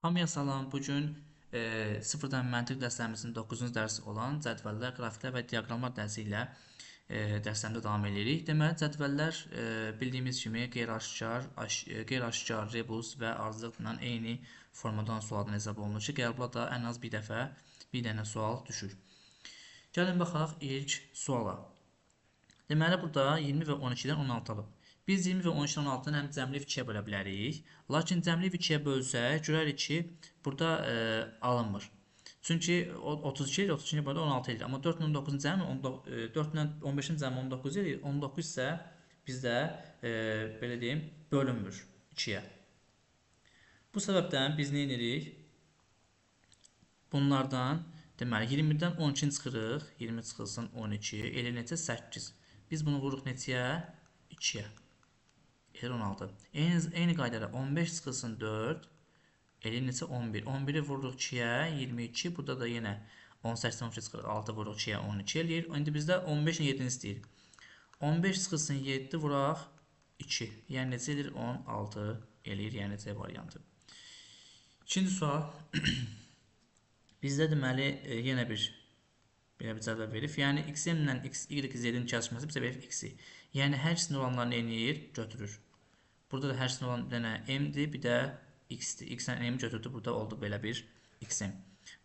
Hamıya salam. Bugün sıfırdan məntiq dərslərimizin 9-cu dərsi olan cədvəllər, qrafiklər və diaqramlar dərsi ilə dərslərimizə davam edirik. Deməli, cədvəllər bildiyimiz kimi qeyri-aşkar, rebus və ardıcıllıqla eyni formadan sualdan hesab olunur ki, qəbula da ən az bir dəfə bir dənə sual düşür. Gəlin baxaq ilk suala. Deməli, burada 20 və 12-dən 16 alıb. Biz 20 və 12-dən 16-nı həm cəmli 2-yə bölə bilərik. Lakin cəmli 2-yə bölsək, görərik ki, burada alınmır. Çünki 32 ilə 32-ni böldə 16 edir. Amma 4 ilə 9-un cəmi 4 ilə 15-in cəmi 19 edir. 19 isə bizdə belə deyim, bölünmür 2-yə. Bu səbəbdən biz nə edirik? Bunlardan deməli 20-dən 12-ni çıxırıq. 20 çıxılsın 12, elə necə 8. Biz bunu vururuq neçəyə? 2-yə. Elir 16. Eyni qaydada 15 çıxılsın 4. Elir neçə? 11. 11-i vururuq 2-yə, 22. Burada da yenə 18-dən 12 çıxırıq. 6 vururuq 2-yə, 12 eləyir. İndi bizdə 15-in 7-ni istəyir. 15 çıxılsın 7 vuraq 2. Yəni necə edir? 16 eləyir. Yəni C variantı. İkinci sual. Bizdə deməli yenə bir cədvəl verib. Yəni x-m ilə y z-in kəsişməsi bizə verir x-i. Yəni hər ikisinin olanlarını nə edir? Götürür. Burada da hər ikisinin olan bir dənə m-dir, bir də x-dir. X-lə m götürdü. Burada oldu belə bir x-m.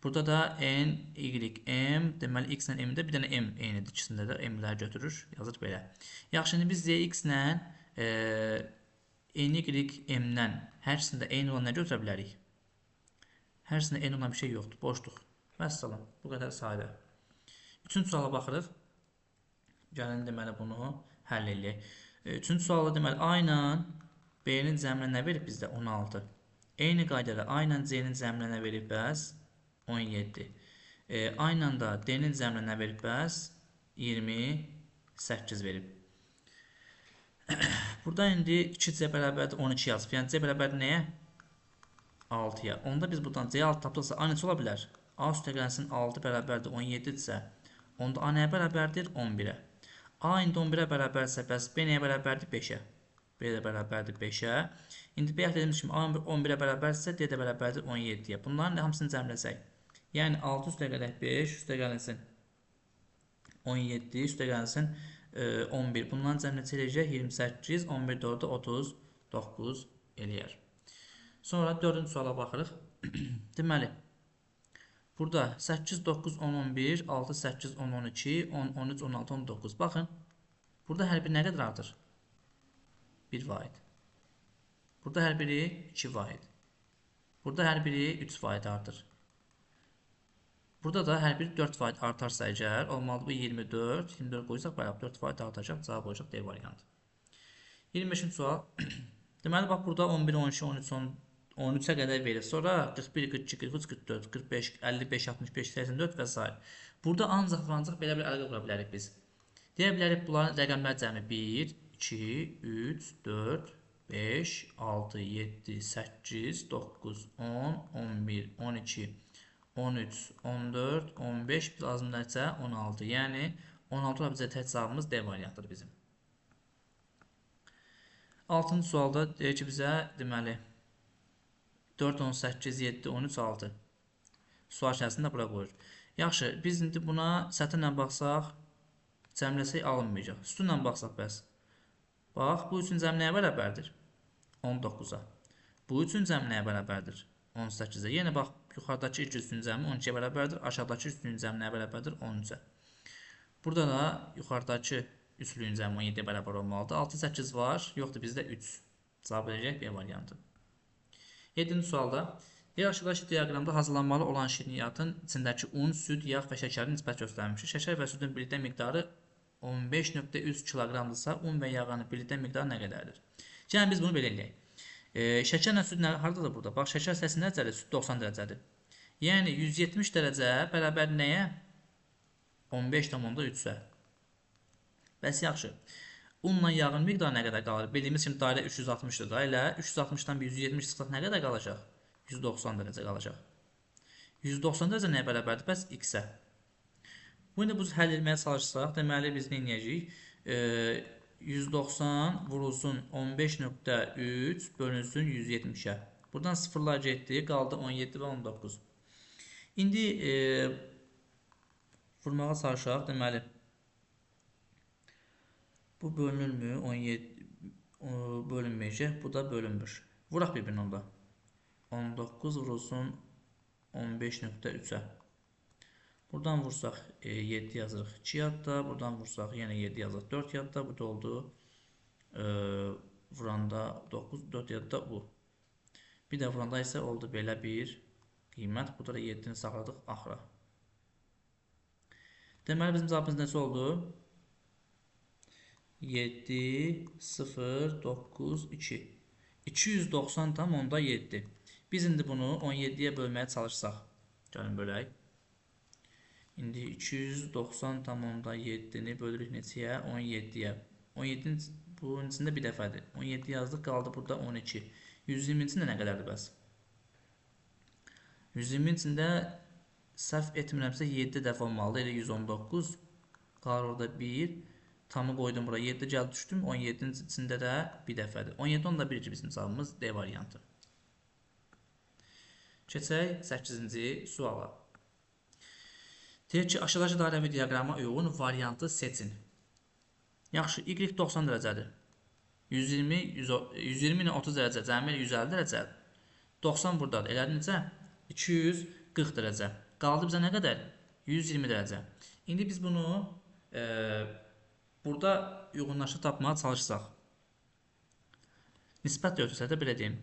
Burada da n, y, m. Deməli x-lə m-də bir dənə m eynidir. İkisində də m-lər götürür. Yazır belə. Yaxşı, şimdi biz z-x-lə n, y, m-dən hər ikisində eyni olan nə götürə bilərik? Hər ikisində eyni olan bir şey yoxdur. Boşluq. Vəssalam. Bu qədər sadə. Üçüncü suala baxırıq. Gəlin deməli bunu həll eləyək. Üçüncü sualda deməli A ilə B-nin cəminə nə verib bizdə? 16. Eyni qaydada A ilə C-nin cəminə nə verib bəs? 17. A ilə da D-nin cəminə nə verib bəs? 28 verib. Burada indi 2C bərabərdir 12 yazıb. Yəni C bərabərdir nəyə? 6-ya. Onda biz buradan C6 tapdırsa A neçə ola bilər? A üstəgəlsin 6 bərabərdir 17-dirsə, onda A nəyə bərabərdir? 11-ə. A indi 11-ə bərabərsə, bəs B nəyə bərabərdir? 5-ə. B də bərabərdir 5-ə. İndi bayaq dediyimiz kimi A 11-ə bərabərsə, D də bərabərdir 17-yə. Bunların hamısını cəmləsək. Yəni 6 üstəgələk 5, üstəgəlsin 17, üstəgəlsin 11. Bunların cəmləsi eləyəcək 28, 11 4-də 39 eləyər. Sonra 4-cü suala baxırıq. Deməli, burada 8, 9, 10, 11, 6, 8, 10, 12, 10, 13, 16, 19. Baxın, burada hər biri nə qədər artır? 1 vaid. Burada hər biri 2 vaid. Burada hər biri 3 vaid artır. Burada da hər biri 4 vaid artarsa əgər, olmalı bu 24. 24 qoysaq, bəli, 4 vaid artacaq. Cavab olacaq D variantı. 25-ci sual. Deməli, bax, burada 11, 12, 13, 13-ə qədər verir. Sonra 41, 42, 43, 44, 45, 55, 65, 84 və s. Burada ancaq və ancaq belə bir əlaqə qura bilərik biz. Deyə bilərik, bunların rəqəmlər cəmi 1, 2, 3, 4, 5, 6, 7, 8, 9, 10, 11, 12, 13, 14, 15, biz azımdan isə 16. Yəni, 16 ola bizə tək cavabımız D variantıdır bizim. 6-cı sualda deyir ki, bizə deməli 4, 18, 7, 13, 6 sual şəhəsini də bura qoyur. Yaxşı, biz indi buna sətirlə baxsaq, cəmləsək alınmayacaq. Sütunla baxsaq bəs. Bax, bu üçün cəm nəyə bərabərdir? 19-a. Bu üçün cəm nəyə bərabərdir? 18-ə. Yenə bax, yuxarıdakı ilk üstünün cəmi 12-yə bərabərdir. Aşağıdakı üstünün cəmi nəyə bərabərdir? 13-ə. Burada da yuxarıdakı üçlüyün cəmi 17-yə bərabər olmalıdır. 6, 8 var. Yoxdur, bizdə 3. Cavab edəcək B variantı. 7-ci sualda. Aşağıdakı diaqramda hazırlanmalı olan şirniyyatın içindəki un, süd, yağ və şəkərin nisbət göstərilmişdir. Şəkər və südün birlikdə miqdarı 15,3 kq-dırsa, un və yağın birlikdə miqdarı nə qədərdir? Yəni, biz bunu belə eləyək. Şəkərlə süd haradadır burada? Bax, şəkər 80 dərəcədir, süd 90 dərəcədir. Yəni, 170 dərəcə bərabər nəyə? 15,3-ə. Bəs yaxşı. Unla yağın miqdarı nə qədər qalır? Bildiyimiz kimi dairə 360-dır da, elə 360-dan 170 çıxsaq nə qədər qalacaq? 190 dərəcə qalacaq. 190 dərəcə nəyə bərabərdir? Bəs x-ə. Bu indi biz həll etməyə çalışsaq, deməli biz nə edəcəyik? 190 vurulsun 15,3 bölünsün 170-ə. Buradan sıfırlar getdi, qaldı 17 və 19. İndi vurmağa çalışaq. Deməli, bu bölünürmü? 17 bölünməyəcək, bu da bölünmür. Vuraq bir-birini onda. 19 vurulsun 15.3'ə. Buradan vursaq 7 yazırıq 2 yadda, buradan vursaq yenə 7 yazırıq 4 yadda, bu da oldu. Vuranda 9, 4 yadda bu. Bir də vuranda isə oldu belə bir qiymət. Burada da 7-ni saxladıq axıra. Deməli bizim cavabımız nəsə oldu? 7, 0, 9, 2. 290,7. Biz indi bunu 17'yə bölməyə çalışsaq. Gəlin bölək. İndi 290,7'ni bölürük neçəyə? 17'yə. 17'nin bunun içində bir dəfədir. 17 yazdıq, qaldı burada 12. 120'nin içində nə qədərdir bəs? 120'nin içində səhv etmirəmsə 7 dəfə olmalıdır. Elə 119. Qalır orada 1. Tamı qoydum bura. 7 gəldi düşdüm. 17'nin içində də bir dəfədir. 17 onda 1 bizim cavabımız D variantı. Keçək 8-ci suala. Deyək ki, aşağıdakı dairəvi diaqrama uyğun variantı seçin. Yaxşı, y 90 dərəcədir. 120 ilə 30 dərəcə, cəmi 150 dərəcədir. 90 buradadır. Elədir necə? 240 dərəcə. Qaldı bizə nə qədər? 120 dərəcə. İndi biz bunu burada uyğunlaşıb tapmağa çalışsaq. Nisbət götürsək də belə deyim.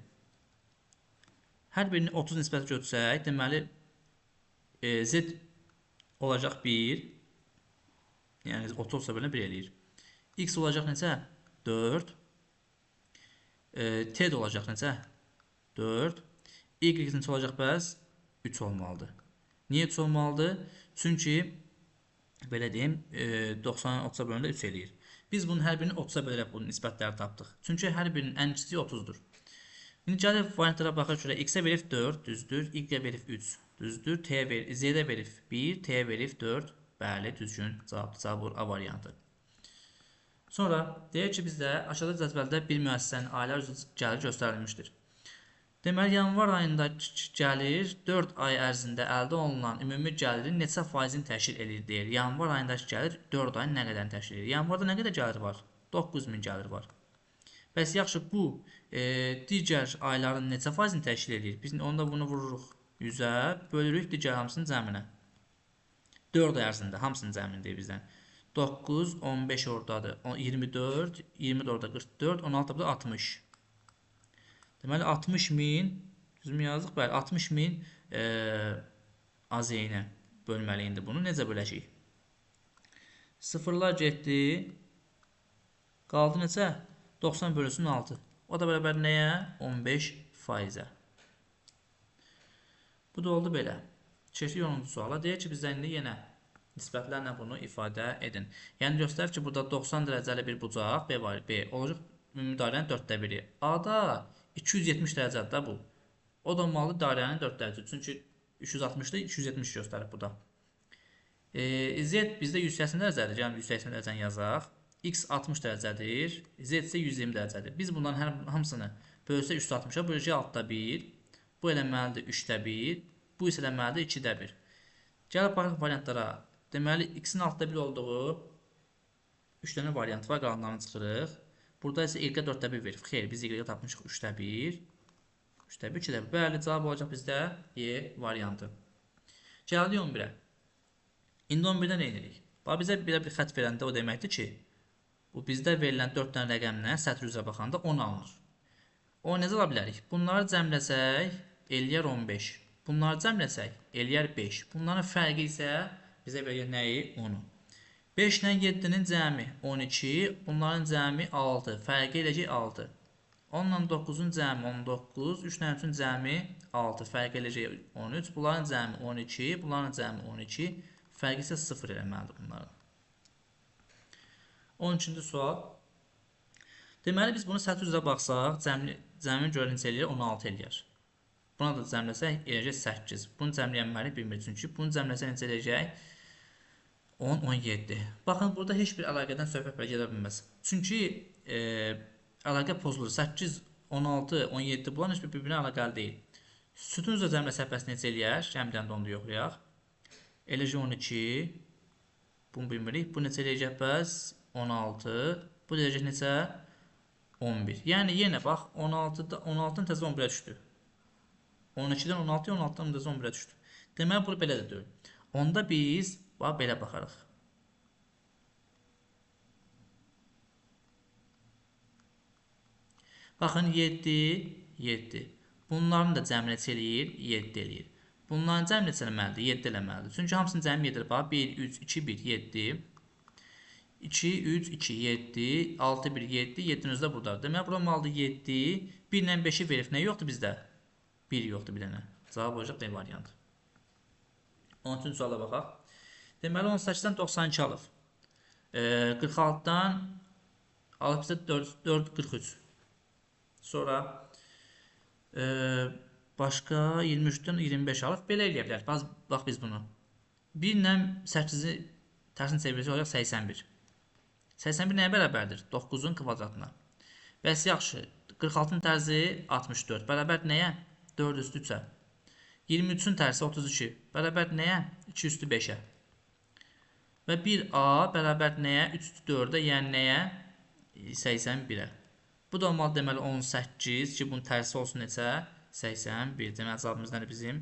Hər birini 30 nisbət götürsək, deməli Z olacaq 1. Yəni 30 olsa belə 1 eləyir. X olacaq necə? 4. T də olacaq necə? 4. Y neçə olacaq bəs? 3 olmalıdır. Niyə 3 olmalıdır? Çünki belə deyim, 90-ın 30-a bölündə 3 eləyir. Biz bunun hər birini 30-a bölərək bu nisbətləri tapdıq. Çünki hər birinin ən kiçiyi 30-dur. İndi gəlib variantlara baxaq görə X-ə verib 4, düzdür. Y-ə verib 3, düzdür. Z-ə verib 1, T-yə verib 4. Bəli, düzgün cavab A variantı. Sonra deyək ki, bizdə aşağıda cədvəldə bir müəssisənin aylar üzrə gəlir göstərilmişdir. Deməli, yanvar ayında gəlir 4 ay ərzində əldə olunan ümumi gəlirin neçə faizini təşkil edir deyir. Yanvar ayındakı gəlir 4 ayın nə qədərini təşkil edir? Yanvarda nə qədər gəlir var? 9000 gəlir var. Bəs yaxşı, bu digər ayların neçə faizini təşkil edir? Biz onda bunu vururuq 100-ə, bölürük digər hamısının cəminə. 4 ay ərzində hamısının cəmini deyir bizdən. 9, 15 oradadır, 24, 20 orada 44, 16 burada 60. Deməli 60.000, düzmü yazdıq? Bəli, 60.000 AZ-nə bölməli indi bunu. Necə böləcəyik? Sıfırlar getdi. Qaldı necə? 90 bölünsün 6. O da bərabər nəyə? 15%. Bu da oldu belə. Keçdik 10-cu suala. Deyək ki, bizdə indi yenə nisbətlərlə bunu ifadə edin. Yəni göstərir ki, burada 90 dərəcəli bir bucaq B var. B olacaq ümumi dairənin 4də biri. A-da 270 dərəcədir də bu. O da olmalı dairənin 4 dərəcədir. Çünki 360-da 270 göstərir bu da. Z bizdə 180 dərəcədir. Yəni 180 dərəcəni yazaq. X 60 dərəcədir. Z isə 120 dərəcədir. Biz bunların hamısını bölsək 360-a, böləcək 6-da 1. Bu eləməlidir 3-də 1. Bu isə eləməlidir 2-də 1. Gəlib baxaq variantlara. Deməli, X-in 6-da 1 olduğu 3 dənə variant var. Qalanlarını çıxırıq. Burada isə Y-ə 4-də 1 verir. Xeyr, biz Y-ə tapmışıq 3-də 1. 3-də 1, 2-də 1. Bəli, cavab olacaq bizdə Y variantı. Gəldik 11-ə. İndi 11-də nə edirik? Bizə belə bir xətt verəndə o deməkdir ki, bu bizdə verilən 4 dənə rəqəmlə sətr üzrə baxanda 10 alınır. O necə ala bilərik? Bunları cəmləsək, eləyər 15. Bunları cəmləsək, eləyər 5. Bunların fərqi isə bizə verir nəyi? 10-u. 5 ilə 7-nin cəmi 12, bunların cəmi 6. Fərqi eləyəcək 6. 10 ilə 9-un cəmi 19, 3 ilə 3-ün cəmi 6. Fərqi eləyəcək 13. Bunların cəmi 12, bunların cəmi 12. Fərqi isə 0 eləməlidir bunların. 13-cü sual. Deməli, biz bunu sətr üzrə baxsaq, cəmin görə necə eləyir? 16 eləyər. Buna da cəmləsək, eləyəcək 8. Bunu cəmləyənməli bilmir. Çünki bunu cəmləsək necə eləyəcək? 10, 17. Baxın, burada heç bir əlaqədən söhbət belə gedə bilməz. Çünki əlaqə pozulur. 8 16, 17 bunlar heç bir-birinə əlaqəli deyil. Sütun üzrə cəmlə səhifəsini necə eləyər? Cəmdən də onu da yoxlayaq. Eləcə 12. Bunu bilmirik. Bu necə eləyəcək bəs? 16. Bu eləyəcək necə? 11. Yəni yenə bax 16-dan təzə 11-ə düşdü. 12-dən 16-ya, 16-dan təzə 11-ə düşdü. Deməli bu belə də deyil. Onda biz bax belə baxarıq. Baxın 7, 7. Bunların da cəmi neçə eləyir? 7 eləyir. Bunların cəmi neçə eləməlidir? 7 eləməlidir. Çünki hamısının cəmi 7-dir. Bax 1, 3, 2, 1, 7. 2, 3, 2, 7. 6, 1, 7. 7-nin özü də buradadır. Deməli, bura olmalıdır 7. 1 ilə 5-i verib. Nə yoxdur bizdə? 1 yoxdur bir dənə. Cavab olacaq D variantı. 13-cü suala baxaq. Deməli, 18-dən 92 alıb. 46-dan alıb bizə 4, 43. Sonra başqa 23-dən 25 alıb. Belə eləyə bilər. Bax biz bunu. 1 ilə 8-i tərsini çevirəcək olacaq 81. 81 nəyə bərabərdir? 9-un kvadratına. Bəs yaxşı. 46-ın tərzi 64. Bərabər nəyə? 4 üstü 3-ə. 23-ün tərsi 32. Bərabər nəyə? 2 üstü 5-ə. Və 1A bərabər nəyə? 3 üstü 4-ə. Yəni nəyə? 81-ə. Bu da olmalı deməli 18 ki, bunun tərsi olsun neçə? 81. Deməli cavabımız nədir bizim?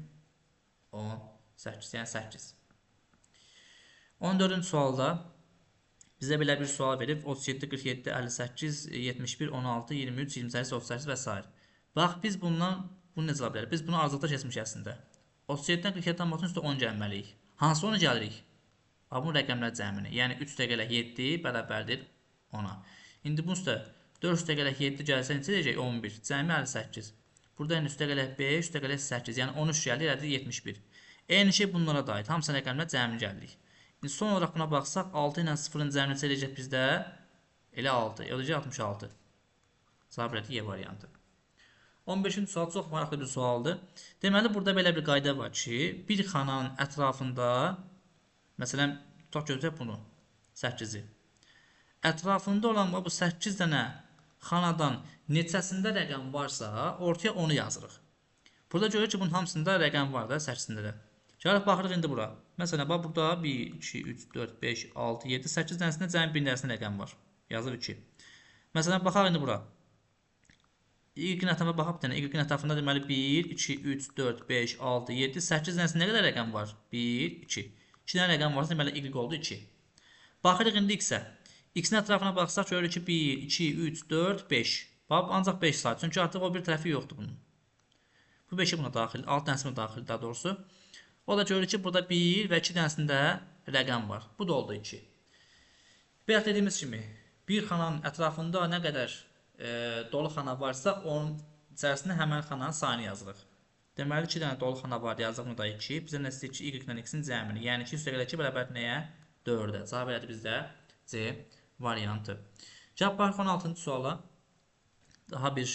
18, yəni 8. 14-cü sualda bizə belə bir sual verib. 37, 47, 58, 71, 16, 23, 28, 38 və s. Bax, biz bunu necə ala bilərik? Biz bunu arzuqda keçmişik əslində. 37-dən 47-dən batın üstə 10 gəlməliyik. Hansı 10-a gəlirik? Bu rəqəmlər cəmini. Yəni 3 üstə gələk 7 bərabərdir 10-a. İndi bu üstə 4 üstə gələk 7 gəlsə neçə edəcək? 11. Cəmi 58. Burada üstə gələk 5, üstə gələk 8. Yəni 13 gəldi, elədir 71. Eyni şey bunlara da aid. Hamısı rəqəmlər cəmi gəlirik. İndi son olaraq buna baxsaq 6 ilə 0-ın cəmi neçə edəcək bizdə? Elə 6. Eləcək 66. Cavab elədik E variantı. 15-ci sual çox maraqlı bir sualdır. Deməli burada belə bir qayda var ki, bir xananın ətrafında məsələn tutaq götürək bunu 8-i. Ətrafında olan bu 8 dənə xanadan neçəsində rəqəm varsa, ortaya onu yazırıq. Burada görürük ki, bunun hamısında rəqəm var da, 8-sində də. Gəlib baxırıq indi bura. Məsələn, bax burada 1, 2, 3, 4, 5, 6, 7, 8 dənəsində cəmi bir dənəsində rəqəm var. Yazır 2. Məsələn, baxaq indi bura. Y-in ətrafına baxaq bir dənə. Y-in ətrafında deməli 1, 2, 3, 4, 5, 6, 7, 8 dənəsində nə qədər rəqəm var? 1, 2. 2 dənə rəqəm varsa deməli Y oldu 2. Baxırıq indi X-ə. X-in ətrafına baxsaq görürük ki 1, 2, 3, 4, 5. Bax, ancaq 5 sayı. Çünki artıq o bir tərəfi yoxdur bunun. Bu 5-i buna daxil, 6 dənəsi buna daxil daha doğrusu. O da görürük ki burada 1 və 2 dənəsində rəqəm var. Bu da oldu 2. Bayaq dediyimiz kimi bir xananın ətrafında nə qədər dolu xana varsa onun içərisində həmən xananın sayını yazırıq. Deməli 2 dənə dolu xana var, yazıq bunu da 2. Bizə nə istəyir ki, Y-lə X-in cəmini. Yəni 2 üstə gələ 2 bərabər nəyə? 4-ə. Cavab elədi bizdə C variantı. Cavab baxaq 16-cı suala. Daha bir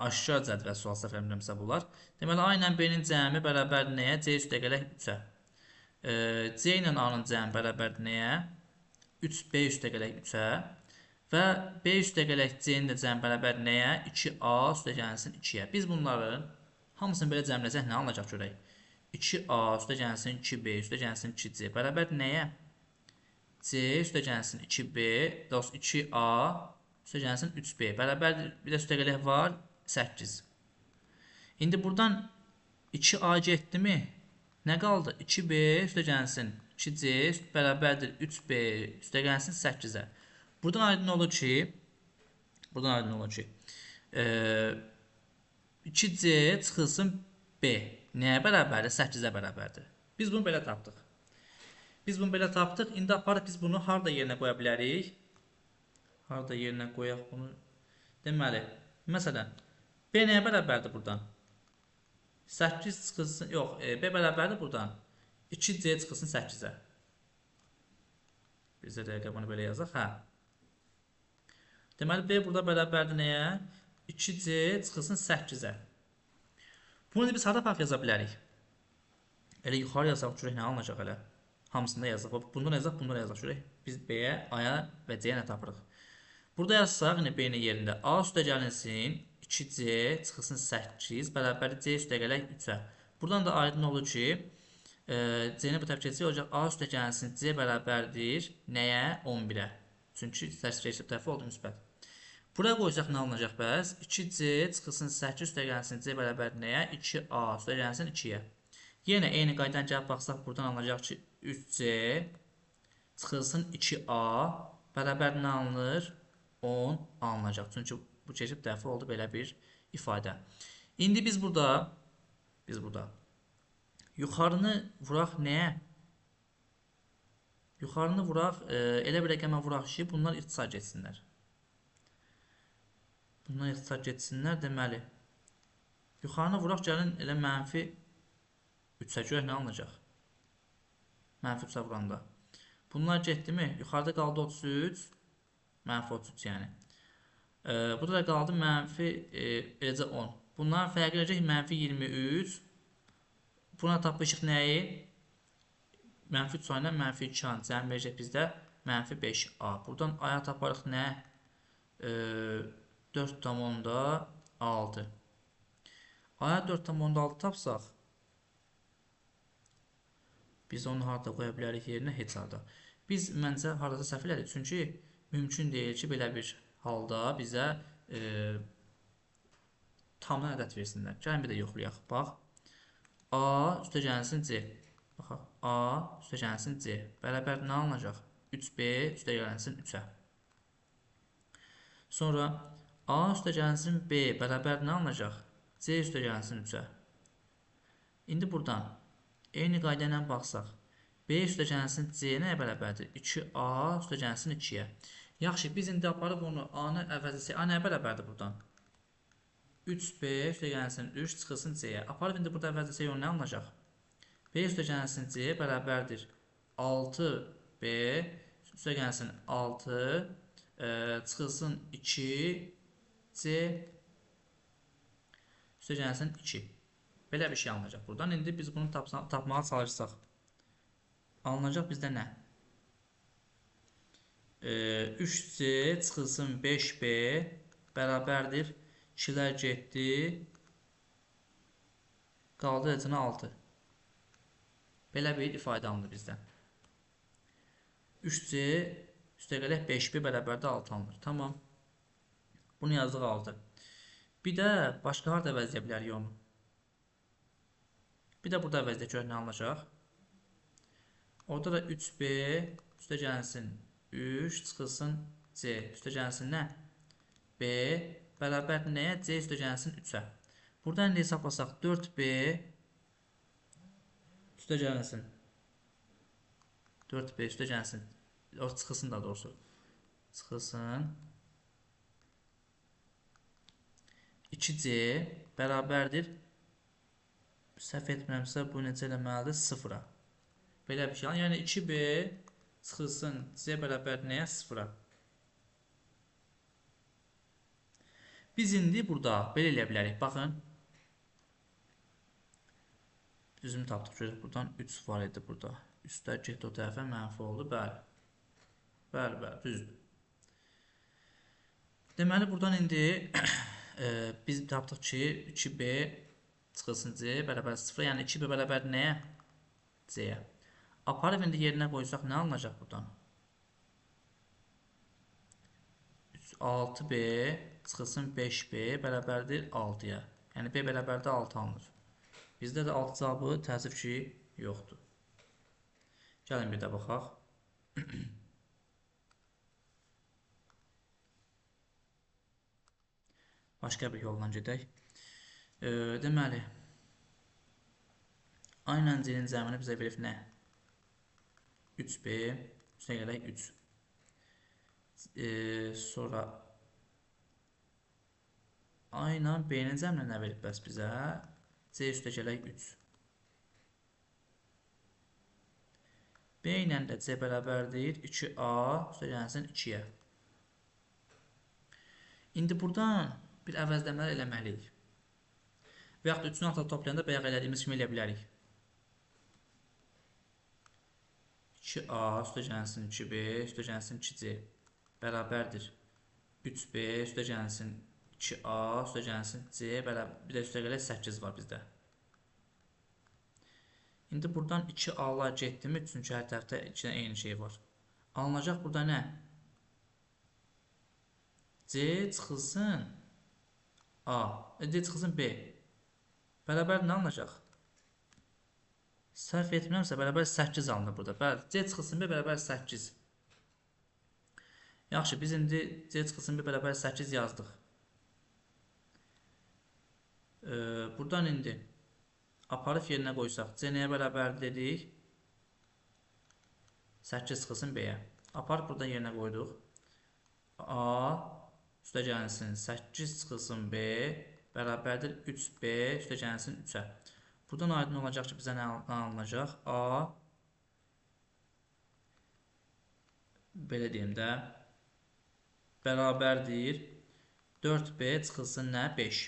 aşağı cədvəl sual səhv eləmirəmsə bunlar. Deməli A ilə B-nin cəmi bərabər nəyə? C üstə gələk 3-ə. C ilə A-nın cəmi bərabər nəyə? 3B üstə gələk 3-ə. Və B üstə gələk C-nin də cəmi bərabər nəyə? 2A üstə gəlsin 2-yə. Biz bunların hamısını belə cəmləsək nə alınacaq görək? 2A üstə gəlsin 2B üstə gəlsin 2C bərabər nəyə? C üstə gəlsin 2B, 2A üstə gəlsin 3B bərabər bir də üstə gələk var 8. İndi buradan 2A getdi mi? Nə qaldı? 2B üstə gəlsin 2C bərabərdir 3B üstə gəlsin 8-ə. Buradan aydın olur ki 2C çıxılsın B nəyə bərabərdir? 8-ə bərabərdir. Biz bunu belə tapdıq. İndi aparıb biz bunu harda yerinə qoya bilərik? Harda yerinə qoyaq bunu? Deməli, məsələn, B nəyə bərabərdir buradan? 8 çıxılsın, yox, B bərabərdir buradan. 2C çıxılsın 8-ə. Biz də dəqiqə bunu belə yazaq, hə. Deməli, B burada bərabərdir nəyə? 2C çıxılsın 8-ə. Bunu biz harada farq yaza bilərik? Elə yuxarı yazaq, görək nə alınacaq elə. Hamısında yazaq. Bundan yazaq, görək. Biz B-yə, A-ya və C-yə nə tapırıq? Burada yazsaq, B-nin yerində A üstə gəlinsin 2C çıxılsın 8 bərabər C üstəgələk 3-ə. Buradan da aydın olur ki, C-ni bu tərəf keçəcək olacaq. A üstəgəlsin C bərabərdir nəyə? 11-ə. Çünki təsvir tərəfi oldu müsbət. Buraya qoysaq nə alınacaq bəs? 2C çıxılsın 8 üstəgəlsin C bərabər nəyə? 2A üstəgəlsin 2-yə. Yenə eyni qaydan gəlib baxsaq, buradan alınacaq ki, 3C çıxılsın 2A bərabər nə alınır? 10 alınacaq. Çünki bu keçib dəfə oldu belə bir ifadə. İndi biz burada yuxarını vuraq nəyə? Yuxarını vuraq, elə bir rəqəmə vuraq ki, bunlar ixtisar getsinlər. Deməli, yuxarını vuraq, gəlin elə mənfi 3-ə görək nə alınacaq? Mənfi 3-ə vuranda. Bunlar getdi mi? Yuxarıda qaldı 33, mənfi 33 yəni. Burada da qaldı mənfi eləcə 10. Bunların fərqi olacaq mənfi 23. Buna tapışıq nəyi? Mənfi 3 sayına mənfi 2 cəm verəcək bizdə mənfi 5A. Buradan aya taparıq nə? 4,6. Aya 4,6 tapsaq, biz onu harada qoya bilərik yerinə? Heç harada. Biz məncə haradasa səhv elədik. Çünki mümkün deyil ki, belə bir halda bizə tamdan ədəd versinlər. Gəlin bir də yoxlayaq. Bax, A üstəgəlsin C. Baxaq, A üstəgəlsin C bərabər nə alınacaq? 3B üstəgəlsin 3-ə. Sonra A üstəgəlsin B bərabər nə alınacaq? C üstəgəlsin 3-ə. İndi buradan eyni qayda ilə baxsaq, B üstəgəlsin C nəyə bərabərdir? 2A üstəgəlsin 2-yə. Yaxşı, biz indi aparıb onu A-nı əvəzləsək, A nəyə bərabərdir buradan? 3B üstəgəlsin 3 çıxılsın C-yə. Aparıb indi burada əvəzləsək onu nə alınacaq? B üstəgəlsin C bərabərdir 6B üstəgəlsin 6 çıxılsın 2C üstəgəlsin 2. Belə bir şey alınacaq buradan. İndi biz bunu tapmağa çalışsaq, alınacaq bizdə nə? 3C çıxılsın 5B bərabərdir 2-lər getdi, qaldı eləcənə 6. Belə bir ifadə alınır bizdən. 3C üstəgələk 5B bərabərdə 6 alınır. Tamam. Bunu yazdıq 6. Bir də başqa harada əvəzləyə bilərik onu? Bir də burada əvəzləyə görək nə alınacaq? Orada da 3B üstəgəlsin 3 çıxılsın C üstəgəlsin nə? B bərabər nəyə? C üstəgəlsin 3-ə. Buradan indi hesablasaq 4B üstəgəlsin 4B üstəgəlsin o çıxılsın da doğrusu çıxılsın 2C bərabərdir, səhv etmirəmsə bu necə eləməlidir? 0-a. Belə bir şey. Yəni 2B çıxılsın C bərabər nəyə? 0-a. Biz indi burada belə eləyə bilərik. Baxın. Düzümü tapdıq. Görək, buradan 3 var idi burada. Üstlər getdi o tərəfə, mənfi oldu. Bəli. Bəli, düzdür. Deməli, buradan indi biz tapdıq ki, 2B çıxılsın C bərabər 0. Yəni 2B bərabər nəyə? C-yə. Aparıb indi yerinə qoysaq nə alınacaq buradan? 6B çıxılsın 5B bərabərdir 6-ya. Yəni B bərabərdə 6 alınır. Bizdə də 6 cavabı təəssüf ki, yoxdur. Gəlin bir də baxaq. Başqa bir yolla gedək. Deməli, aynən C-nin cəmini bizə verib nə? 3B üstəgələk 3. Sonra aynən B-nin cəmini nə verib bəs bizə? C üstəgələk 3. B ilə də C bərabərdir 2A üstəgəlsin 2-yə. İndi buradan bir əvəzləmələr eləməliyik. Və yaxud da 3-ün altına toplayanda bayaq elədiyimiz kimi elə bilərik. 2A üstəgəlsin 2B üstəgəlsin 2C bərabərdir 3B üstəgəlsin 2A üstəgəlsin C bərabər, bir də üstəgələ 8 var bizdə. İndi buradan 2A'lar getdimi? Çünki hər tərəfdə 2 eyni şey var. Alınacaq burada nə? C çıxılsın A. C çıxılsın B. Bərabər nə alınacaq? Səhv etmirəmsə bərabər 8 alınır burada. Bəli, C çıxılsın B bərabər 8. Yaxşı, biz indi C çıxılsın B bərabər 8 yazdıq. Buradan indi aparıb yerinə qoysaq, C nəyə bərabər dedik? 8 çıxılsın B-yə. Aparıb burada yerinə qoyduq. A üstəgəlsin 8 çıxılsın B bərabərdir 3B üstəgəlsin 3-ə. Buradan aydın olacaq ki, bizə nə alınacaq? A belə deyim də bərabərdir 4B çıxılsın nə? 5.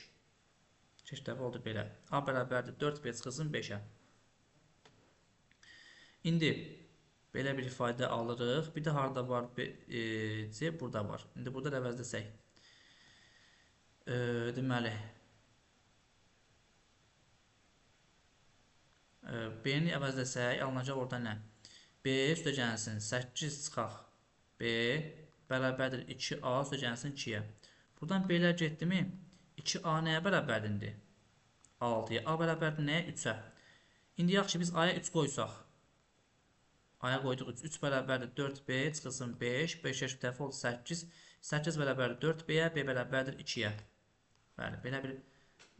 Keç dəfə oldu belə. A bərabərdir 4B çıxılsın 5-ə. İndi belə bir ifadə alırıq. Bir də harada var? C burada var. İndi burada əvəzləsək. Deməli B-ni əvəzləsək alınacaq orada nə? B üstəgəlsin 8 çıxaq B bərabərdir 2A üstəgəlsin 2-yə. Buradan B-lər getdimi? 2A nəyə bərabərdir? 6-ya. A bərabərdir nəyə? 3-ə. İndi yaxşı biz A-ya 3 qoysaq. A-ya qoyduq 3. 3 bərabərdir 4B çıxılsın 5. 5 eşit dəfə oldu 8. 8 bərabərdir 4B-yə. B bərabərdir 2-yə. Bəli, belə bir